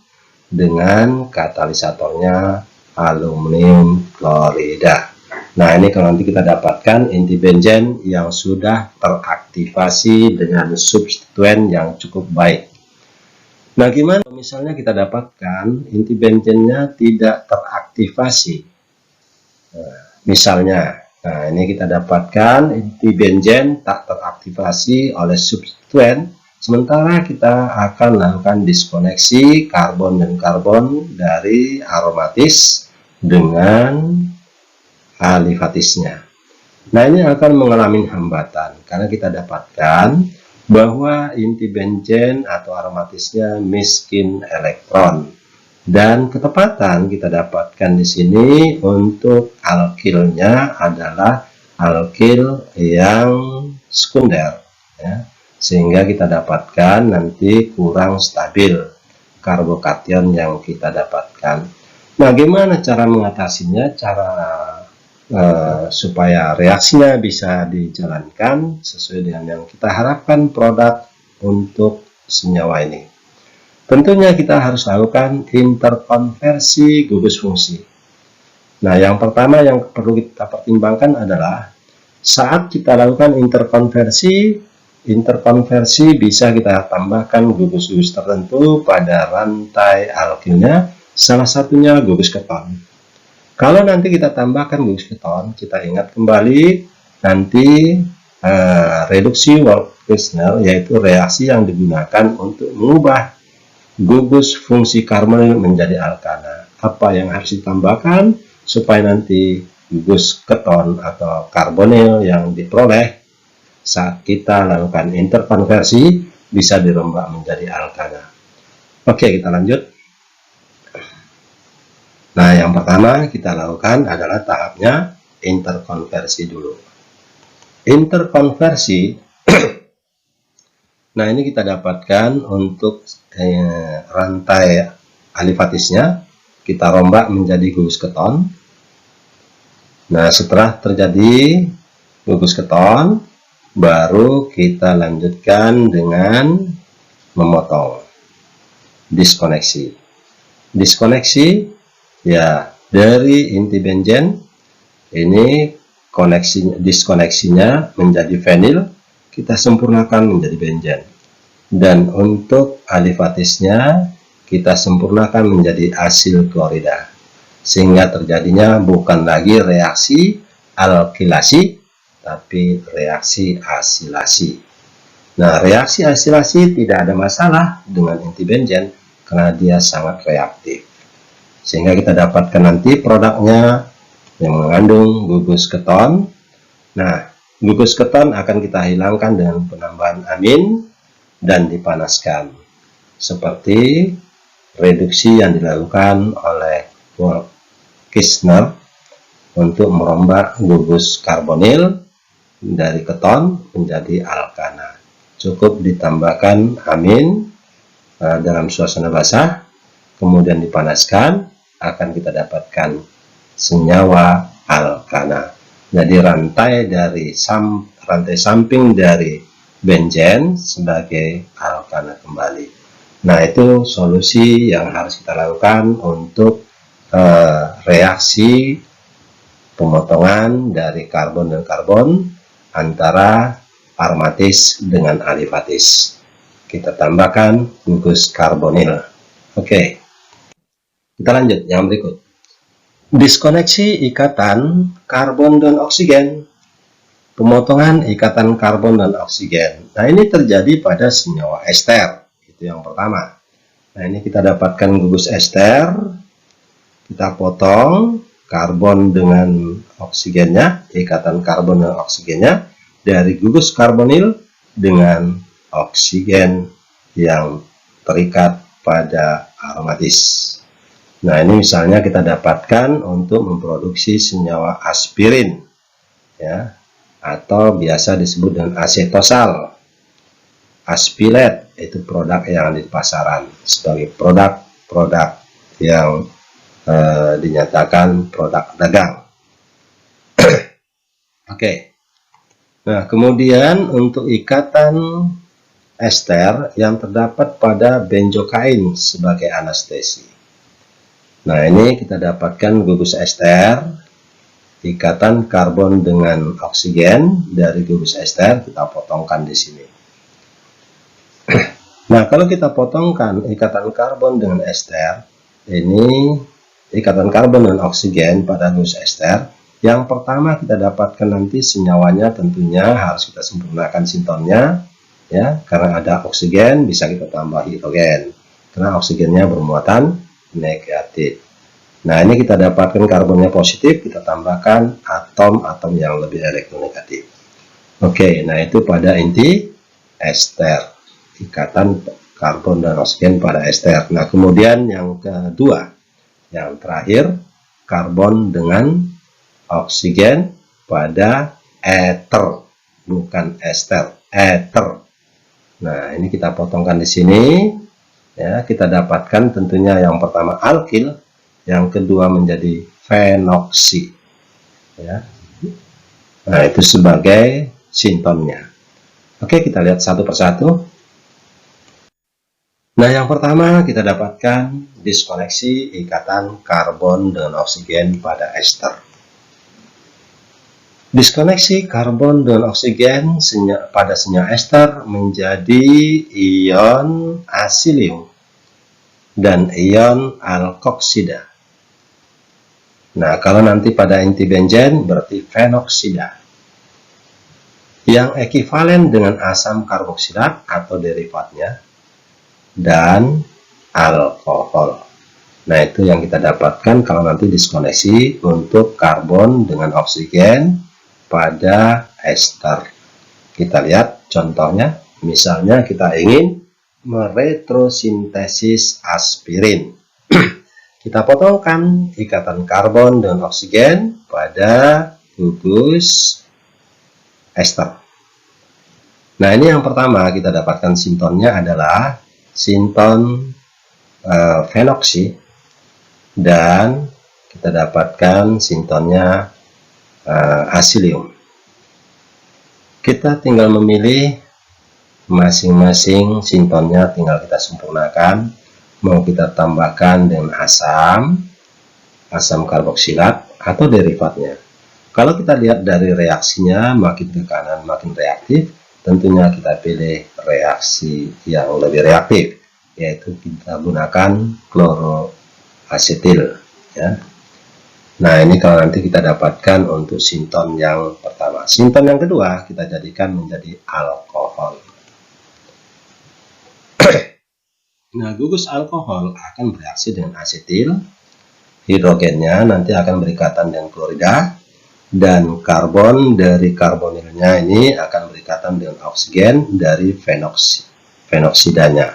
dengan katalisatornya aluminium klorida. Nah, ini kalau nanti kita dapatkan inti benzen yang sudah teraktivasi dengan substituen yang cukup baik. Nah, gimana misalnya kita dapatkan inti benzennya tidak teraktivasi? Misalnya, nah ini kita dapatkan inti benzen tak teraktivasi oleh substituen, sementara kita akan lakukan diskoneksi karbon dan karbon dari aromatis dengan alifatisnya. Nah, ini akan mengalami hambatan karena kita dapatkan bahwa inti benzen atau aromatisnya miskin elektron. Dan ketepatan kita dapatkan di sini untuk alkilnya adalah alkil yang sekunder, ya. Sehingga kita dapatkan nanti kurang stabil karbokation yang kita dapatkan. Nah, gimana cara mengatasinya? Supaya reaksinya bisa dijalankan sesuai dengan yang kita harapkan produk untuk senyawa ini. Tentunya kita harus lakukan interkonversi gugus fungsi. Nah, yang pertama yang perlu kita pertimbangkan adalah saat kita lakukan interkonversi, interkonversi bisa kita tambahkan gugus-gugus tertentu pada rantai alkilnya, salah satunya gugus keton. Kalau nanti kita tambahkan gugus keton, kita ingat kembali nanti reduksi Wolff-Kishner, yaitu reaksi yang digunakan untuk mengubah gugus fungsi karbonil menjadi alkana. Apa yang harus ditambahkan supaya nanti gugus keton atau karbonil yang diperoleh saat kita lakukan interkonversi bisa dirombak menjadi alkana. Oke, kita lanjut. Nah, yang pertama kita lakukan adalah tahapnya interkonversi dulu. Interkonversi, nah ini kita dapatkan untuk rantai alifatisnya, kita rombak menjadi gugus keton. Nah, setelah terjadi gugus keton, baru kita lanjutkan dengan memotong, diskoneksi. Diskoneksi ya dari inti benzen ini diskoneksinya menjadi fenil, kita sempurnakan menjadi benzen. Dan untuk alifatisnya kita sempurnakan menjadi asil klorida, sehingga terjadinya bukan lagi reaksi alkilasi tapi reaksi asilasi. Nah, reaksi asilasi tidak ada masalah dengan inti benzen karena dia sangat reaktif, sehingga kita dapatkan nanti produknya yang mengandung gugus keton. Nah, gugus keton akan kita hilangkan dengan penambahan amin dan dipanaskan, seperti reduksi yang dilakukan oleh Wolff-Kishner untuk merombak gugus karbonil dari keton menjadi alkana. Cukup ditambahkan amin dalam suasana basah, kemudian dipanaskan, akan kita dapatkan senyawa alkana. Jadi rantai samping dari benzen sebagai alkana kembali. Nah, itu solusi yang harus kita lakukan untuk reaksi pemotongan dari karbon dan karbon antara aromatis dengan alifatis. Kita tambahkan gugus karbonil. Oke, kita lanjut yang berikut. Diskoneksi ikatan karbon dan oksigen. Pemotongan ikatan karbon dan oksigen. Nah, ini terjadi pada senyawa ester. Itu yang pertama. Nah, ini kita dapatkan gugus ester. Kita potong karbon dengan oksigennya, ikatan karbon dan oksigennya dari gugus karbonil dengan oksigen yang terikat pada aromatis. Nah, ini misalnya kita dapatkan untuk memproduksi senyawa aspirin, ya, atau biasa disebut dengan asetosal. Aspilet itu produk yang ada di pasaran sebagai produk yang dinyatakan produk dagang. Oke. Nah, kemudian untuk ikatan ester yang terdapat pada benzokain sebagai anestesi. Nah, ini kita dapatkan gugus ester, ikatan karbon dengan oksigen dari gugus ester, kita potongkan di sini. Nah, kalau kita potongkan ikatan karbon dengan ester, ini ikatan karbon dan oksigen pada gugus ester, yang pertama kita dapatkan nanti senyawanya tentunya harus kita sempurnakan sintonnya, ya, karena ada oksigen bisa kita tambah hidrogen, karena oksigennya bermuatan negatif. Nah, ini kita dapatkan karbonnya positif, kita tambahkan atom-atom yang lebih elektronegatif. Oke, nah itu pada inti ester, ikatan karbon dan oksigen pada ester. Nah, kemudian yang kedua, yang terakhir, karbon dengan oksigen pada ether, bukan ester, ether. Nah, ini kita potongkan di sini, ya, kita dapatkan tentunya yang pertama alkil, yang kedua menjadi fenoksi, ya. Nah, itu sebagai sintonnya. Oke, kita lihat satu persatu. Nah, yang pertama kita dapatkan diskoneksi ikatan karbon dengan oksigen pada ester. Diskoneksi karbon dan oksigen pada senyawa ester menjadi ion asilium dan ion alkoksida. Nah, kalau nanti pada inti benzen berarti fenoksida yang ekivalen dengan asam karboksilat atau derivatnya dan alkohol. Nah, itu yang kita dapatkan kalau nanti diskoneksi untuk karbon dengan oksigen pada ester. Kita lihat contohnya, misalnya kita ingin meretrosintesis aspirin. Kita potongkan ikatan karbon dan oksigen pada gugus ester. Nah, ini yang pertama kita dapatkan sintonnya adalah sinton fenoksi, dan kita dapatkan sintonnya asilium. Kita tinggal memilih masing-masing sintonnya, tinggal kita sempurnakan. Mau kita tambahkan dengan asam karboksilat atau derivatnya. Kalau kita lihat dari reaksinya, makin ke kanan makin reaktif, tentunya kita pilih reaksi yang lebih reaktif, yaitu kita gunakan kloroasetil, ya. Nah, ini kalau nanti kita dapatkan untuk sinton yang pertama. Sinton yang kedua kita jadikan menjadi alkohol. Nah, gugus alkohol akan bereaksi dengan asetil, hidrogennya nanti akan berikatan dengan klorida, dan karbon dari karbonilnya ini akan berikatan dengan oksigen dari fenoksidanya.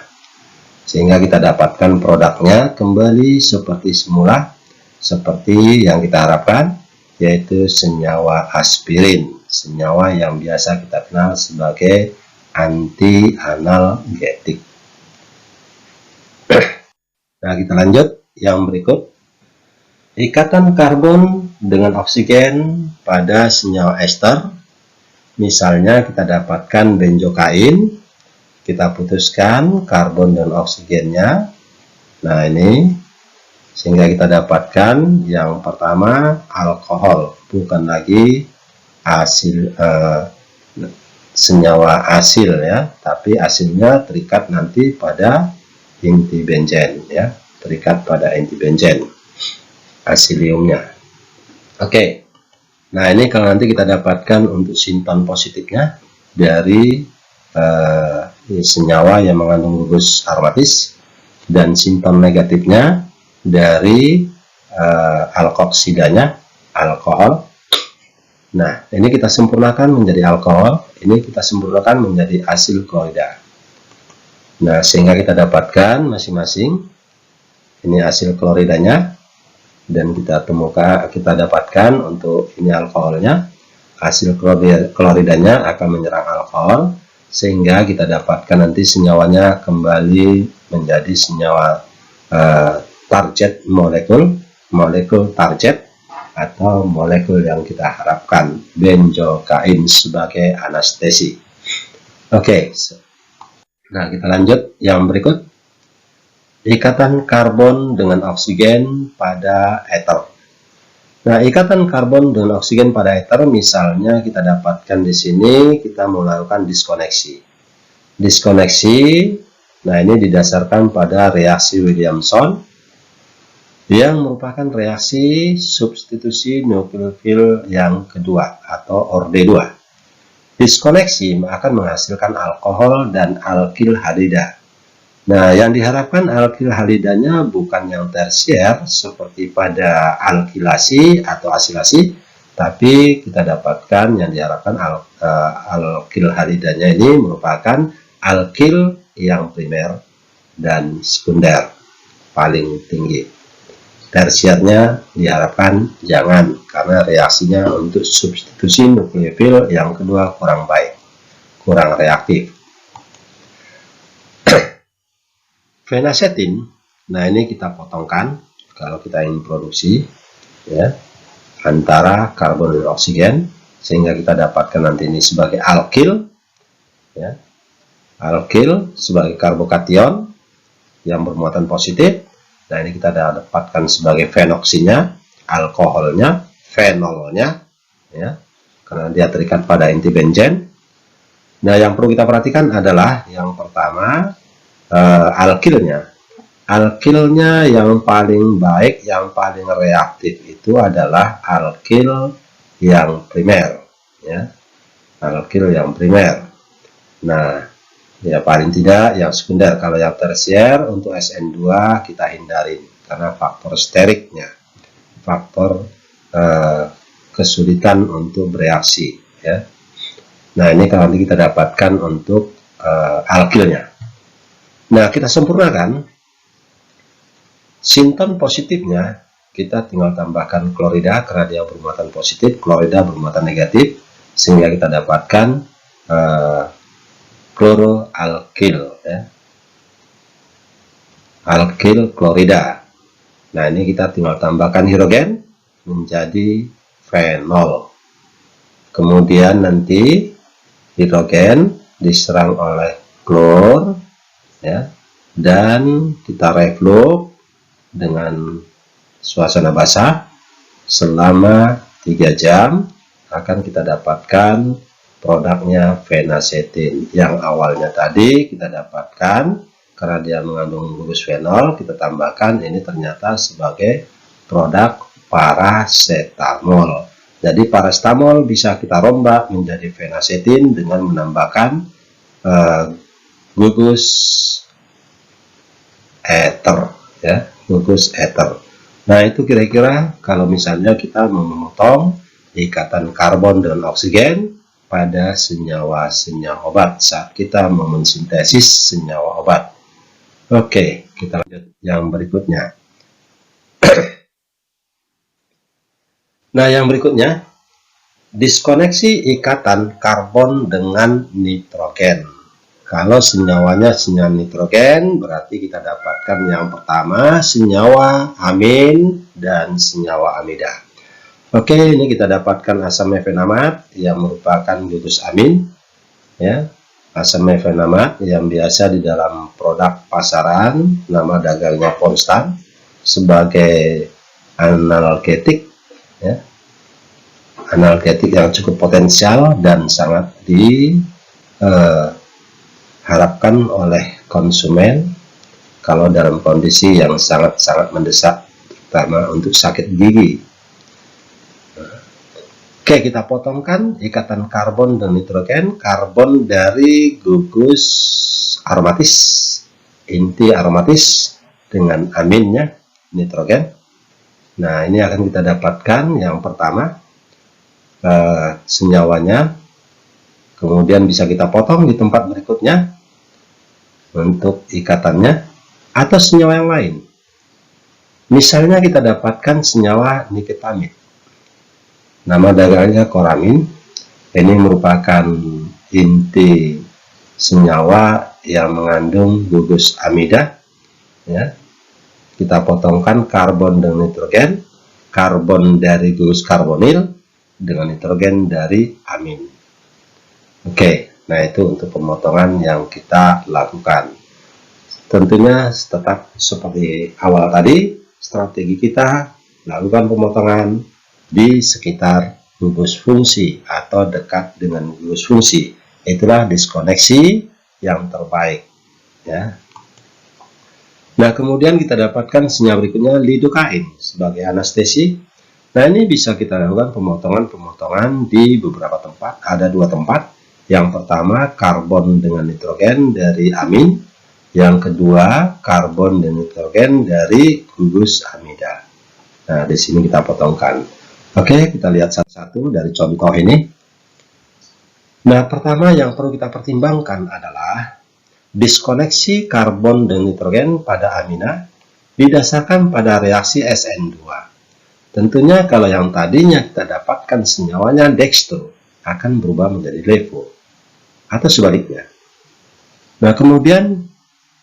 Sehingga kita dapatkan produknya kembali seperti semula, seperti yang kita harapkan, yaitu senyawa aspirin, senyawa yang biasa kita kenal sebagai anti-analgetik. Nah, kita lanjut yang berikut. Ikatan karbon dengan oksigen pada senyawa ester. Misalnya kita dapatkan benzokain, kita putuskan karbon dan oksigennya. Nah, ini sehingga kita dapatkan yang pertama alkohol, bukan lagi senyawa asil, ya, tapi asilnya terikat nanti pada inti benzen, ya, terikat pada inti benzen asiliumnya. Oke. Nah, ini kalau nanti kita dapatkan untuk sinton positifnya dari senyawa yang mengandung gugus aromatis, dan sinton negatifnya dari alkoksidanya, alkohol. Nah, ini kita sempurnakan menjadi alkohol, ini kita sempurnakan menjadi asil klorida. Nah, sehingga kita dapatkan masing-masing ini asil kloridanya, dan kita dapatkan untuk ini alkoholnya, hasil kloridanya akan menyerang alkohol, sehingga kita dapatkan nanti senyawanya kembali menjadi senyawa target molekul target atau molekul yang kita harapkan, benzokain sebagai anestesi. Oke. Nah, kita lanjut yang berikut. Ikatan karbon dengan oksigen pada ether. Nah, ikatan karbon dengan oksigen pada ether, misalnya kita dapatkan di sini, kita melakukan diskoneksi. Diskoneksi, nah ini didasarkan pada reaksi Williamson, yang merupakan reaksi substitusi nukleofil yang kedua atau OR-D2. Diskoneksi akan menghasilkan alkohol dan alkil halida. Nah, yang diharapkan alkil halidanya bukan yang tersier seperti pada alkilasi atau asilasi, tapi kita dapatkan yang diharapkan alkil halidanya ini merupakan alkil yang primer dan sekunder paling tinggi. Tersiernya diharapkan jangan, karena reaksinya untuk substitusi nukleofil yang kedua kurang baik, kurang reaktif. Fenacetin, nah ini kita potongkan kalau kita ingin produksi, ya, antara karbon dan oksigen, sehingga kita dapatkan nanti ini sebagai alkil, ya, alkil sebagai karbokation yang bermuatan positif. Nah, ini kita dapatkan sebagai fenoksinya, alkoholnya, fenolnya, ya. karena dia terikat pada inti benzen. Nah, yang perlu kita perhatikan adalah yang pertama, alkilnya. Alkilnya yang paling baik, yang paling reaktif itu adalah alkil yang primer, ya. Alkil yang primer. Nah, ya paling tidak yang sekunder. Kalau yang tersier untuk SN2 kita hindarin karena faktor steriknya, faktor kesulitan untuk bereaksi, ya. Nah, ini kalau nanti kita dapatkan untuk alkilnya. Nah, kita sempurnakan. Sinton positifnya kita tinggal tambahkan klorida karena dia bermuatan positif, klorida bermuatan negatif, sehingga kita dapatkan kloroalkil, ya. Alkil klorida. Nah, ini kita tinggal tambahkan hidrogen menjadi fenol. Kemudian nanti hidrogen diserang oleh klor, ya, dan kita reflux dengan suasana basah selama 3 jam, akan kita dapatkan produknya fenacetin. Yang awalnya tadi kita dapatkan karena dia mengandung gugus fenol, kita tambahkan ini ternyata sebagai produk paracetamol. Jadi paracetamol bisa kita rombak menjadi fenacetin dengan menambahkan gugus ether, ya, gugus ether. Nah, itu kira-kira kalau misalnya kita memotong ikatan karbon dengan oksigen pada senyawa-senyawa obat saat kita memensintesis senyawa obat. Oke, kita lanjut yang berikutnya. Nah, yang berikutnya, diskoneksi ikatan karbon dengan nitrogen. Kalau senyawanya senyawa nitrogen, berarti kita dapatkan yang pertama senyawa amin dan senyawa amida. Oke, ini kita dapatkan asam mefenamat yang merupakan gugus amin, ya. Asam mefenamat yang biasa di dalam produk pasaran, nama dagangnya Ponstan, sebagai analgetik, ya. Analgetik yang cukup potensial dan sangat diharapkan oleh konsumen kalau dalam kondisi yang sangat-sangat mendesak, terutama untuk sakit gigi. Oke, kita potongkan ikatan karbon dan nitrogen. Karbon dari gugus aromatis, inti aromatis, dengan aminnya nitrogen. Nah, ini akan kita dapatkan yang pertama senyawanya, kemudian bisa kita potong di tempat berikutnya untuk ikatannya, atau senyawa yang lain. Misalnya kita dapatkan senyawa niketamid, nama dagangnya koramin. Ini merupakan inti senyawa yang mengandung gugus amida, ya. Kita potongkan karbon dan nitrogen, karbon dari gugus karbonil dengan nitrogen dari amin. Oke, nah itu untuk pemotongan yang kita lakukan. Tentunya tetap seperti awal tadi, strategi kita lakukan pemotongan di sekitar gugus fungsi atau dekat dengan gugus fungsi. Itulah diskoneksi yang terbaik, ya. Nah, kemudian kita dapatkan senyawa berikutnya lidokain sebagai anestesi. Nah, ini bisa kita lakukan pemotongan-pemotongan di beberapa tempat. Ada 2 tempat. Yang pertama, karbon dengan nitrogen dari amin. Yang kedua, karbon dan nitrogen dari gugus amida. Nah, di sini kita potongkan. Oke, kita lihat satu-satu dari contoh ini. Nah, pertama yang perlu kita pertimbangkan adalah diskoneksi karbon dan nitrogen pada amina didasarkan pada reaksi SN2. Tentunya kalau yang tadinya kita dapatkan senyawanya dextro akan berubah menjadi levo, atau sebaliknya. Nah, kemudian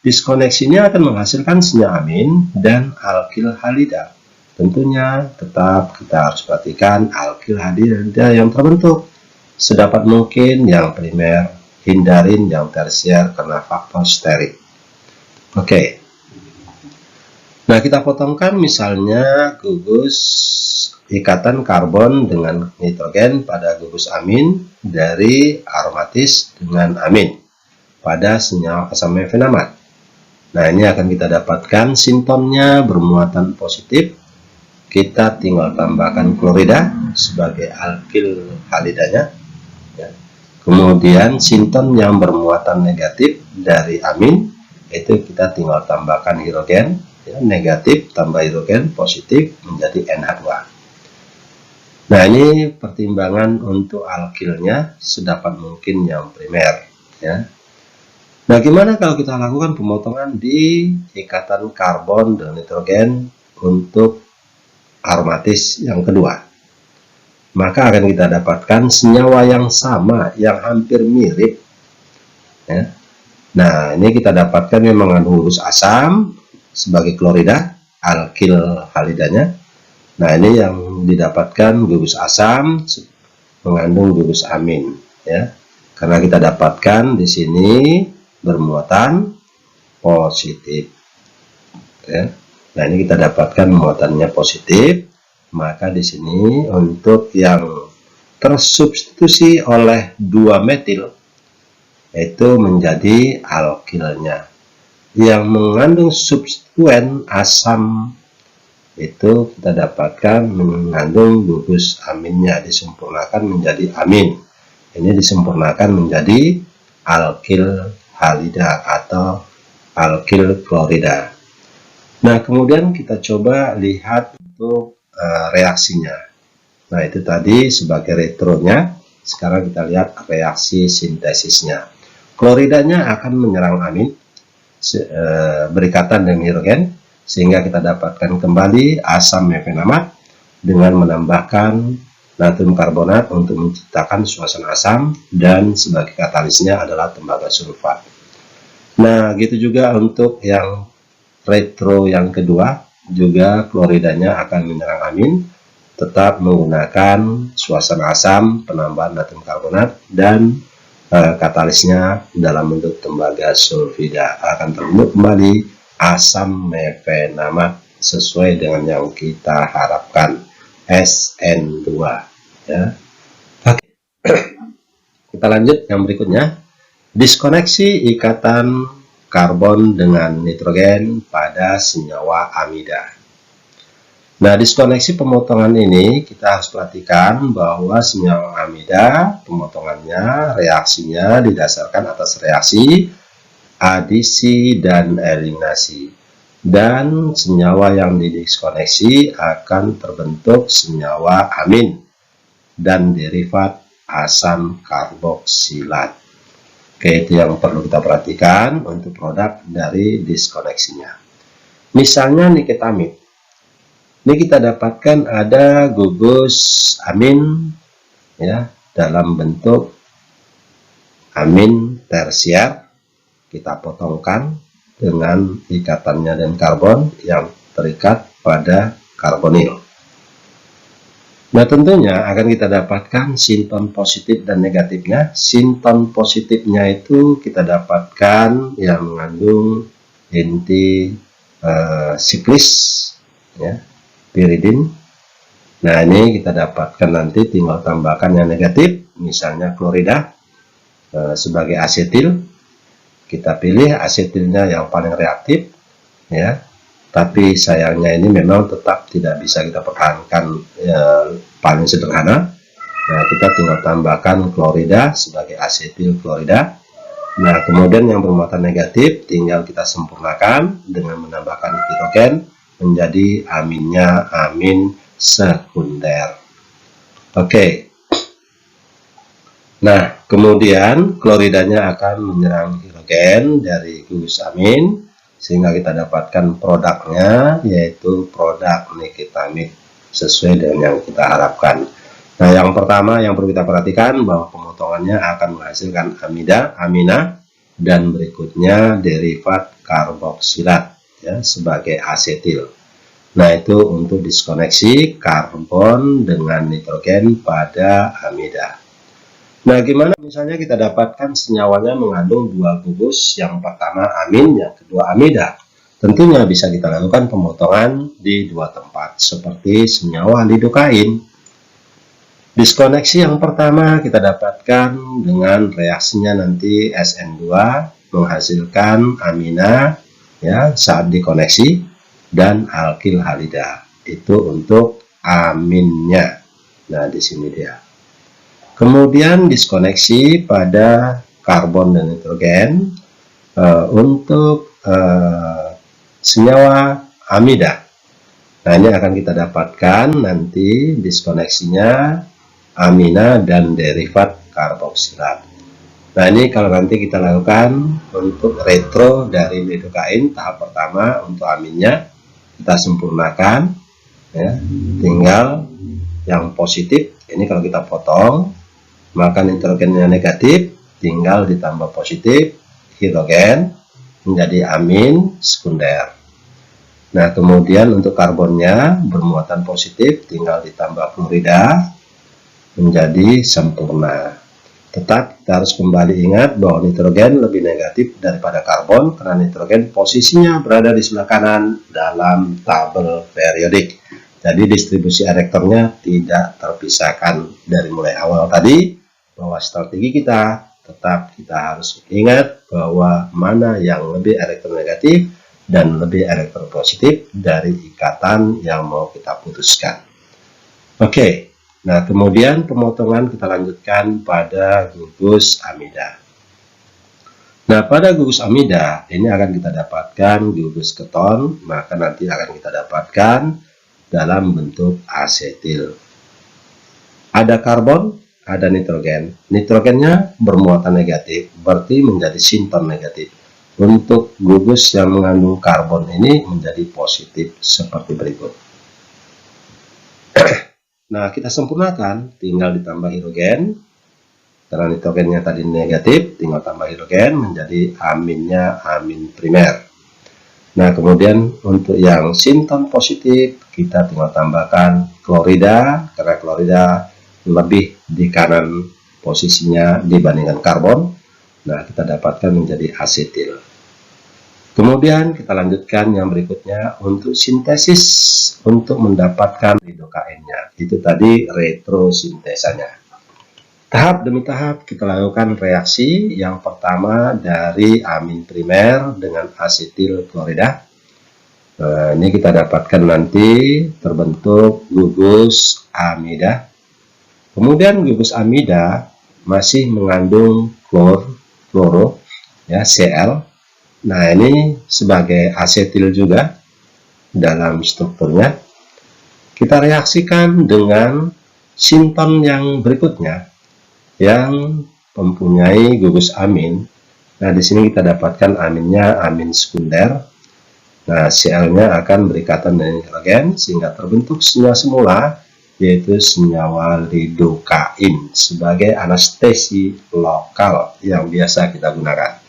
diskoneksinya akan menghasilkan senyawa amin dan alkil halida. Tentunya tetap kita harus perhatikan alkil halida yang terbentuk. Sedapat mungkin yang primer, hindarin yang tersier karena faktor sterik. Oke. Nah, kita potongkan misalnya gugus ikatan karbon dengan nitrogen pada gugus amin dari aromatis dengan amin pada senyawa asam mefenamat. Nah, ini akan kita dapatkan sintonnya bermuatan positif. Kita tinggal tambahkan klorida sebagai alkil halidanya. Ya. Kemudian sinton yang bermuatan negatif dari amin, itu kita tinggal tambahkan hidrogen. Ya, negatif tambah hidrogen, positif menjadi NH2. Nah, ini pertimbangan untuk alkilnya sedapat mungkin yang primer. Ya. Nah, gimana kalau kita lakukan pemotongan di ikatan karbon dan nitrogen untuk aromatis yang kedua? Maka akan kita dapatkan senyawa yang sama, yang hampir mirip. Ya. Nah, ini kita dapatkan yang mengandung gugus asam sebagai klorida, alkil halidanya. Nah, ini yang didapatkan gugus asam mengandung gugus amin. Ya. Karena kita dapatkan di sini bermuatan positif. Ya. Nah, ini kita dapatkan muatannya positif, maka di sini untuk yang tersubstitusi oleh 2 metil itu menjadi alkilnya. Yang mengandung substituen asam itu kita dapatkan mengandung gugus aminnya, disempurnakan menjadi amin. Ini disempurnakan menjadi alkil halida atau alkil klorida. Nah, kemudian kita coba lihat untuk reaksinya. Nah, itu tadi sebagai retronya. Sekarang kita lihat reaksi sintesisnya. Kloridanya akan menyerang amin berikatan dengan hidrogen, sehingga kita dapatkan kembali asam mefenamat dengan menambahkan natrium karbonat untuk menciptakan suasana asam, dan sebagai katalisnya adalah tembaga sulfat. Nah, gitu juga untuk yang retro yang kedua, juga kloridanya akan menyerang amin, tetap menggunakan suasana asam, penambahan natrium karbonat, dan katalisnya dalam bentuk tembaga sulfida, akan terbentuk kembali asam mefenamat sesuai dengan yang kita harapkan, SN2. Ya. Oke. Kita lanjut yang berikutnya, diskoneksi ikatan karbon dengan nitrogen pada senyawa amida. Nah, diskoneksi pemotongan ini kita harus perhatikan bahwa senyawa amida pemotongannya, reaksinya didasarkan atas reaksi adisi dan eliminasi, dan senyawa yang didiskoneksi akan terbentuk senyawa amin dan derivat asam karboksilat. Oke, itu yang perlu kita perhatikan untuk produk dari diskoneksinya. Misalnya niketamid. Ini kita dapatkan ada gugus amin ya dalam bentuk amin tersier. Kita potongkan dengan ikatannya dan karbon yang terikat pada karbonil. Nah, tentunya akan kita dapatkan sinton positif dan negatifnya. Sinton positifnya itu kita dapatkan yang mengandung inti siklis, ya, piridin. Nah, ini kita dapatkan nanti tinggal tambahkan yang negatif, misalnya klorida sebagai asetil. Kita pilih asetilnya yang paling reaktif, ya. Tapi sayangnya ini memang tetap tidak bisa kita pertahankan paling sederhana. Nah, kita tinggal tambahkan klorida sebagai asetil klorida. Nah, kemudian yang bermuatan negatif tinggal kita sempurnakan dengan menambahkan hidrogen menjadi aminnya amin sekunder. Oke. Nah, kemudian kloridanya akan menyerang hidrogen dari gugus amin, sehingga kita dapatkan produknya, yaitu produk niketamid sesuai dengan yang kita harapkan. Nah, yang pertama yang perlu kita perhatikan bahwa pemotongannya akan menghasilkan amina, dan berikutnya derivat karboksilat ya sebagai asetil. Nah, itu untuk diskoneksi karbon dengan nitrogen pada amida. Nah, gimana misalnya kita dapatkan senyawanya mengandung 2 gugus, yang pertama amin, yang kedua amida. Tentunya bisa kita lakukan pemotongan di dua tempat, seperti senyawa lidokain. Diskoneksi yang pertama kita dapatkan dengan reaksinya nanti SN2 menghasilkan amina ya saat dikoneksi dan alkil halida. Itu untuk aminnya. Nah, di sini dia. Kemudian diskoneksi pada karbon dan nitrogen untuk senyawa amida. Nah, ini akan kita dapatkan nanti diskoneksinya amina dan derivat karboksilat. Nah, ini kalau nanti kita lakukan untuk retro dari lidokain tahap pertama untuk aminnya kita sempurnakan ya, tinggal yang positif ini kalau kita potong maka nitrogennya negatif, tinggal ditambah positif hidrogen menjadi amin sekunder. Nah, kemudian untuk karbonnya bermuatan positif tinggal ditambah klorida menjadi sempurna. Tetap kita harus kembali ingat bahwa nitrogen lebih negatif daripada karbon karena nitrogen posisinya berada di sebelah kanan dalam tabel periodik. Jadi distribusi elektronnya tidak terpisahkan dari mulai awal tadi bahwa strategi kita tetap kita harus ingat bahwa mana yang lebih elektronegatif dan lebih elektropositif dari ikatan yang mau kita putuskan. Oke, nah kemudian pemotongan kita lanjutkan pada gugus amida. Nah, pada gugus amida ini akan kita dapatkan gugus keton, maka nanti akan kita dapatkan dalam bentuk asetil. Ada karbon, ada nitrogen. Nitrogennya bermuatan negatif, berarti menjadi sinton negatif. Untuk gugus yang mengandung karbon ini menjadi positif seperti berikut. Nah, kita sempurnakan, tinggal ditambah hidrogen. Karena nitrogennya tadi negatif, tinggal tambah hidrogen menjadi aminnya amin primer. Nah, kemudian untuk yang sinton positif, kita tinggal tambahkan klorida, karena klorida lebih di kanan posisinya dibandingkan karbon. Nah, kita dapatkan menjadi asetil. Kemudian kita lanjutkan yang berikutnya untuk sintesis untuk mendapatkan lidokainnya. Itu tadi retrosintesanya. Tahap demi tahap kita lakukan reaksi. Yang pertama dari amin primer dengan asetil klorida. Nah, ini kita dapatkan nanti terbentuk gugus amida. Kemudian gugus amida masih mengandung kloro ya Cl. Nah, ini sebagai asetil juga dalam strukturnya. Kita reaksikan dengan sinton yang berikutnya yang mempunyai gugus amin. Nah, di sini kita dapatkan aminnya amin sekunder. Nah, Cl-nya akan berikatan dengan hidrogen sehingga terbentuk senyawa semula yaitu senyawa lidokain sebagai anestesi lokal yang biasa kita gunakan.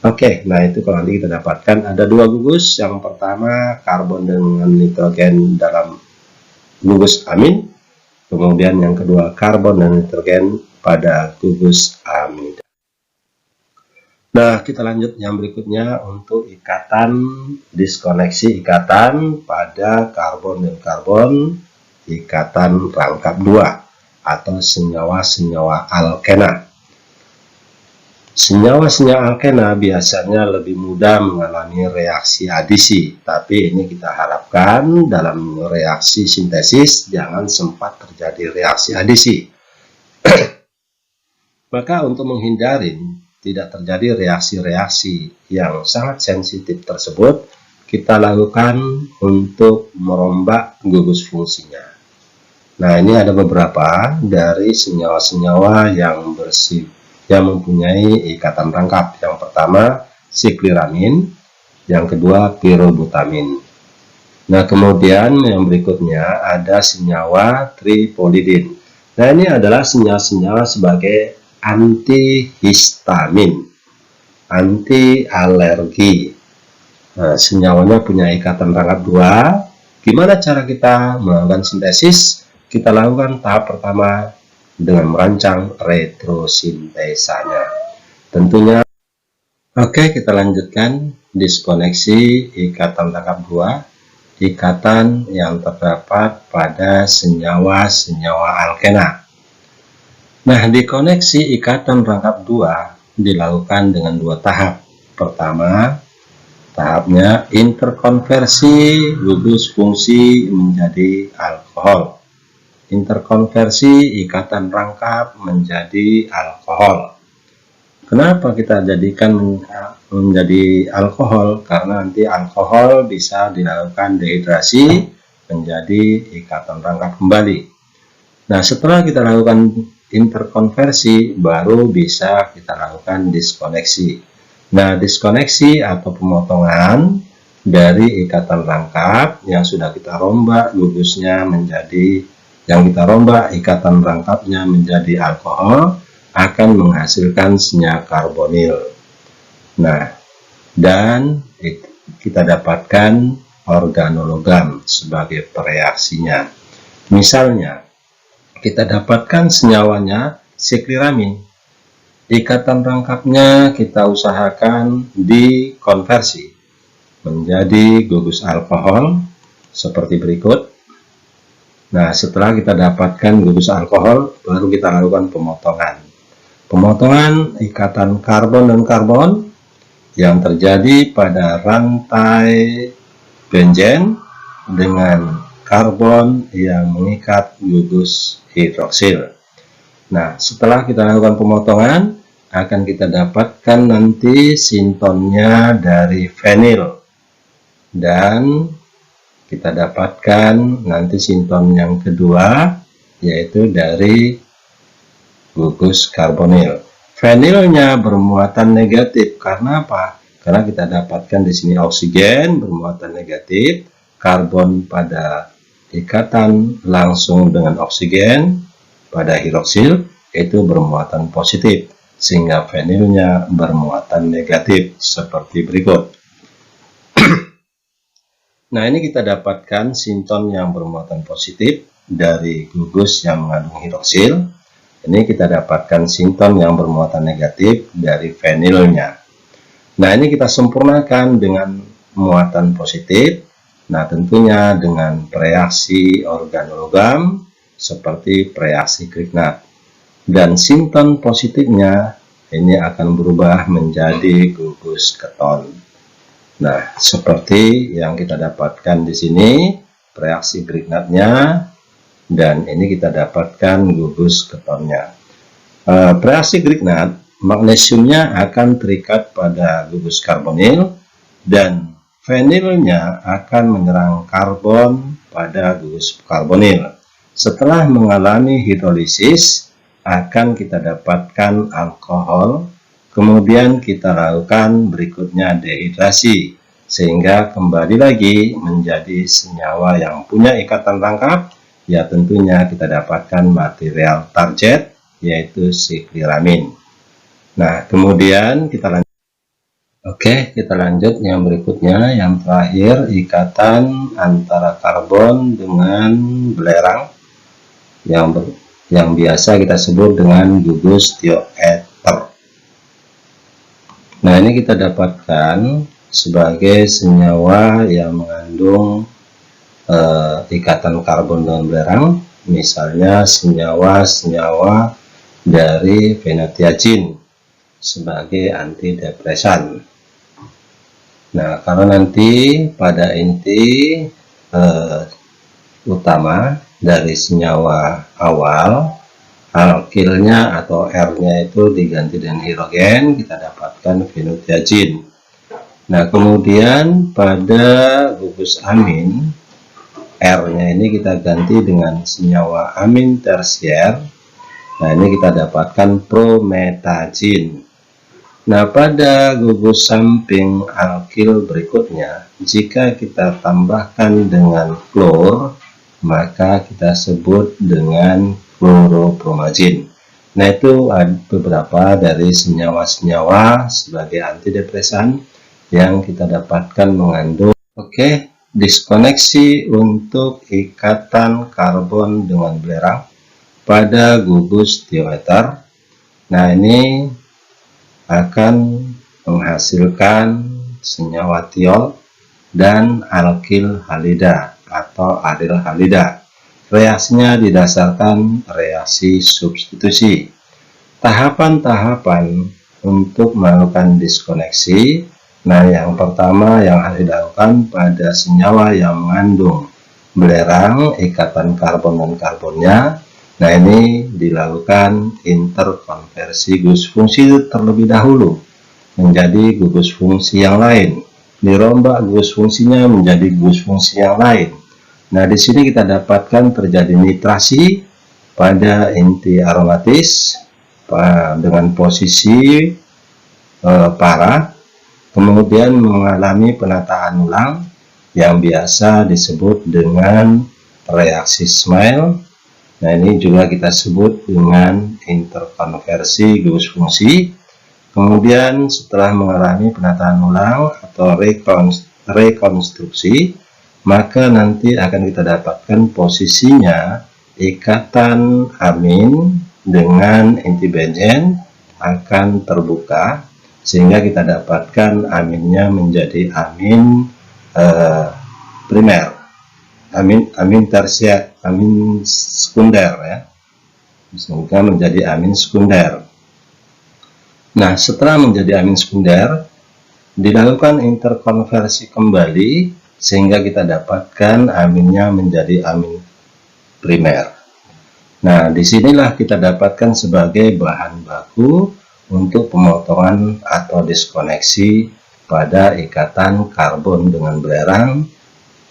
Oke, nah itu kalau nanti kita dapatkan ada dua gugus. Yang pertama karbon dengan nitrogen dalam gugus amin. Kemudian yang kedua karbon dan nitrogen pada gugus amida. Nah, kita lanjut yang berikutnya untuk ikatan diskoneksi ikatan pada karbon dan karbon ikatan rangkap 2 atau senyawa-senyawa alkena. Senyawa-senyawa alkena biasanya lebih mudah mengalami reaksi adisi, tapi ini kita harapkan dalam reaksi sintesis jangan sempat terjadi reaksi adisi. Maka untuk menghindari tidak terjadi reaksi-reaksi yang sangat sensitif tersebut, kita lakukan untuk merombak gugus fungsinya. Nah, ini ada beberapa dari senyawa-senyawa yang mempunyai ikatan rangkap. Yang pertama sikliramin, yang kedua pirobutamin. Nah, kemudian yang berikutnya ada senyawa tripolidin. Nah, ini adalah senyawa-senyawa sebagai antihistamin, anti alergi. Nah, senyawanya punya ikatan rangkap 2. Gimana cara kita melakukan sintesis? Kita lakukan tahap pertama dengan merancang retrosintesanya. Tentunya, oke, kita lanjutkan diskoneksi ikatan rangkap 2, ikatan yang terdapat pada senyawa-senyawa alkena. Nah, dikoneksi ikatan rangkap 2 dilakukan dengan 2 tahap. Pertama, tahapnya interkonversi gugus fungsi menjadi alkohol. Interkonversi ikatan rangkap menjadi alkohol. Kenapa kita jadikan menjadi alkohol? Karena nanti alkohol bisa dilakukan dehidrasi menjadi ikatan rangkap kembali. Nah, setelah kita lakukan interkonversi, baru bisa kita lakukan diskoneksi. Nah, diskoneksi atau pemotongan dari ikatan rangkap yang sudah kita rombak gugusnya menjadi, yang kita rombak ikatan rangkapnya menjadi alkohol, akan menghasilkan senyawa karbonil. Nah, dan kita dapatkan organologam sebagai pereaksinya. Misalnya, kita dapatkan senyawanya sikliramin. Ikatan rangkapnya kita usahakan dikonversi menjadi gugus alkohol seperti berikut. Nah, setelah kita dapatkan gugus alkohol, baru kita lakukan pemotongan. Pemotongan ikatan karbon dan karbon yang terjadi pada rantai benzen dengan karbon yang mengikat gugus hidroksil. Nah, setelah kita lakukan pemotongan, akan kita dapatkan nanti sintonnya dari fenil. Dan kita dapatkan nanti sinton yang kedua, yaitu dari gugus karbonil. Fenilnya bermuatan negatif. Karena apa? Karena kita dapatkan di sini oksigen bermuatan negatif, karbon pada ikatan langsung dengan oksigen pada hidroksil itu bermuatan positif, sehingga fenilnya bermuatan negatif seperti berikut. Nah, ini kita dapatkan sinton yang bermuatan positif dari gugus yang mengandung hidroksil. Ini kita dapatkan sinton yang bermuatan negatif dari fenilnya. Nah, ini kita sempurnakan dengan muatan positif. Nah, tentunya dengan reaksi organologam seperti reaksi Grignard. Dan sinton positifnya ini akan berubah menjadi gugus keton. Nah, seperti yang kita dapatkan di sini, reaksi Grignardnya, dan ini kita dapatkan gugus ketonnya. Reaksi Grignard, magnesiumnya akan terikat pada gugus karbonil dan fenilnya akan menyerang karbon pada gugus karbonil. Setelah mengalami hidrolisis, akan kita dapatkan alkohol, kemudian kita lakukan berikutnya dehidrasi, sehingga kembali lagi menjadi senyawa yang punya ikatan rangkap. Ya, tentunya kita dapatkan material target, yaitu sikliramin. Nah, kemudian kita lanjut. Oke, kita lanjut yang berikutnya. Yang terakhir, ikatan antara karbon dengan belerang yang biasa kita sebut dengan gugus tioether. Nah, ini kita dapatkan sebagai senyawa yang mengandung ikatan karbon dengan belerang, misalnya senyawa-senyawa dari fenotiazin sebagai antidepresan. Nah, karena nanti pada inti utama dari senyawa awal, alkilnya atau R-nya itu diganti dengan hidrogen, kita dapatkan fenotiazin. Nah, kemudian pada gugus amin, R-nya ini kita ganti dengan senyawa amin tersier. Nah, ini kita dapatkan prometazin. Nah, pada gugus samping alkil berikutnya, jika kita tambahkan dengan klor, maka kita sebut dengan kloropromazin. Nah, itu ada beberapa dari senyawa-senyawa sebagai antidepresan yang kita dapatkan mengandung. Oke. Diskoneksi untuk ikatan karbon dengan belerang pada gugus tioether. Nah, ini akan menghasilkan senyawa tiol dan alkil halida atau aryl halida. Reaksinya didasarkan reaksi substitusi. Tahapan-tahapan untuk melakukan diskoneksi. Nah, yang pertama yang harus dilakukan pada senyawa yang mengandung belerang, ikatan karbon dan karbonnya. Nah, ini dilakukan interkonversi gugus fungsi terlebih dahulu menjadi gugus fungsi yang lain. Dirombak gugus fungsinya menjadi gugus fungsi yang lain. Nah, di sini kita dapatkan terjadi nitrasi pada inti aromatis dengan posisi parah, kemudian mengalami penataan ulang yang biasa disebut dengan reaksi Smale. Nah, ini juga kita sebut dengan interkonversi gugus fungsi. Kemudian setelah mengalami penataan ulang atau rekonstruksi, maka nanti akan kita dapatkan posisinya ikatan amin dengan inti benzen akan terbuka, sehingga kita dapatkan aminnya menjadi amin primer, amin tersier, amin sekunder ya, sehingga menjadi amin sekunder. Nah, setelah menjadi amin sekunder, dilakukan interkonversi kembali sehingga kita dapatkan aminnya menjadi amin primer. Nah, disinilah kita dapatkan sebagai bahan baku untuk pemotongan atau diskoneksi pada ikatan karbon dengan belerang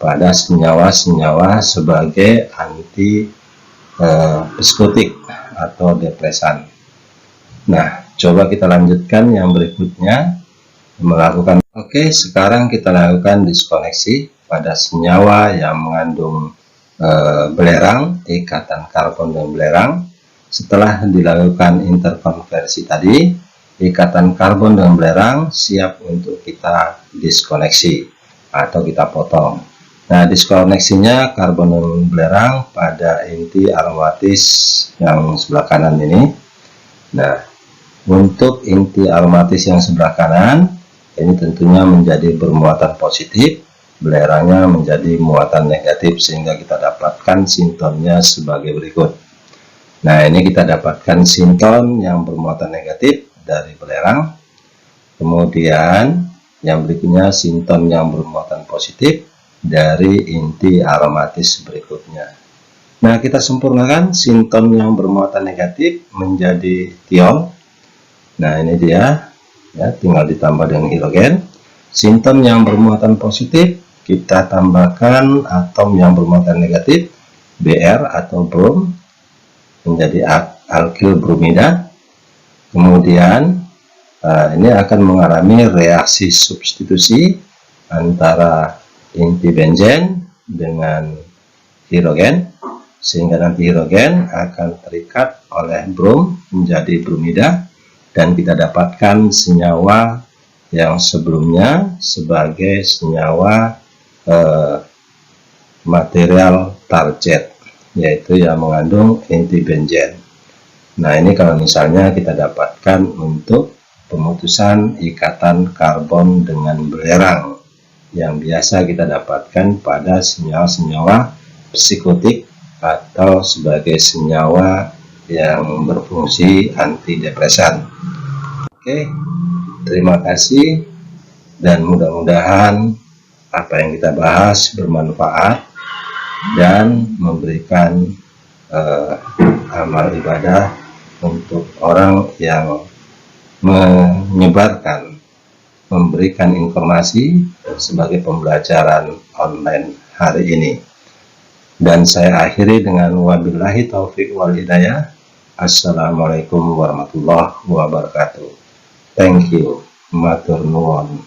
pada senyawa-senyawa sebagai anti psikotik atau depresan. Nah, coba kita lanjutkan yang berikutnya melakukan. Oke, sekarang kita lakukan diskoneksi pada senyawa yang mengandung belerang, ikatan karbon dan belerang. Setelah dilakukan interkonversi tadi, ikatan karbon dan belerang siap untuk kita diskoneksi atau kita potong. Nah, diskoneksinya karbon dan belerang pada inti aromatis yang sebelah kanan ini. Nah, untuk inti aromatis yang sebelah kanan ini tentunya menjadi bermuatan positif, belerangnya menjadi muatan negatif, sehingga kita dapatkan sintonnya sebagai berikut. Nah, ini kita dapatkan sinton yang bermuatan negatif dari belerang. Kemudian yang berikutnya sinton yang bermuatan positif dari inti aromatis berikutnya. Nah, kita sempurnakan sinton yang bermuatan negatif menjadi tiol. Nah, ini dia ya, tinggal ditambah dengan hidrogen. Sinton yang bermuatan positif kita tambahkan atom yang bermuatan negatif Br atau brom menjadi alkil bromida. Kemudian ini akan mengalami reaksi substitusi antara inti benzen dengan hidrogen, sehingga nanti hidrogen akan terikat oleh brom menjadi bromida, dan kita dapatkan senyawa yang sebelumnya sebagai senyawa material target, yaitu yang mengandung inti benzen. Nah, ini kalau misalnya kita dapatkan untuk pemutusan ikatan karbon dengan belerang yang biasa kita dapatkan pada senyawa-senyawa psikotik atau sebagai senyawa yang berfungsi antidepresan. Oke, terima kasih dan mudah-mudahan apa yang kita bahas bermanfaat dan memberikan amal ibadah untuk orang yang menyebarkan, memberikan informasi sebagai pembelajaran online hari ini. Dan saya akhiri dengan wabillahi taufik wal hidayah. Assalamualaikum warahmatullahi wabarakatuh. Thank you. Matur nuwun.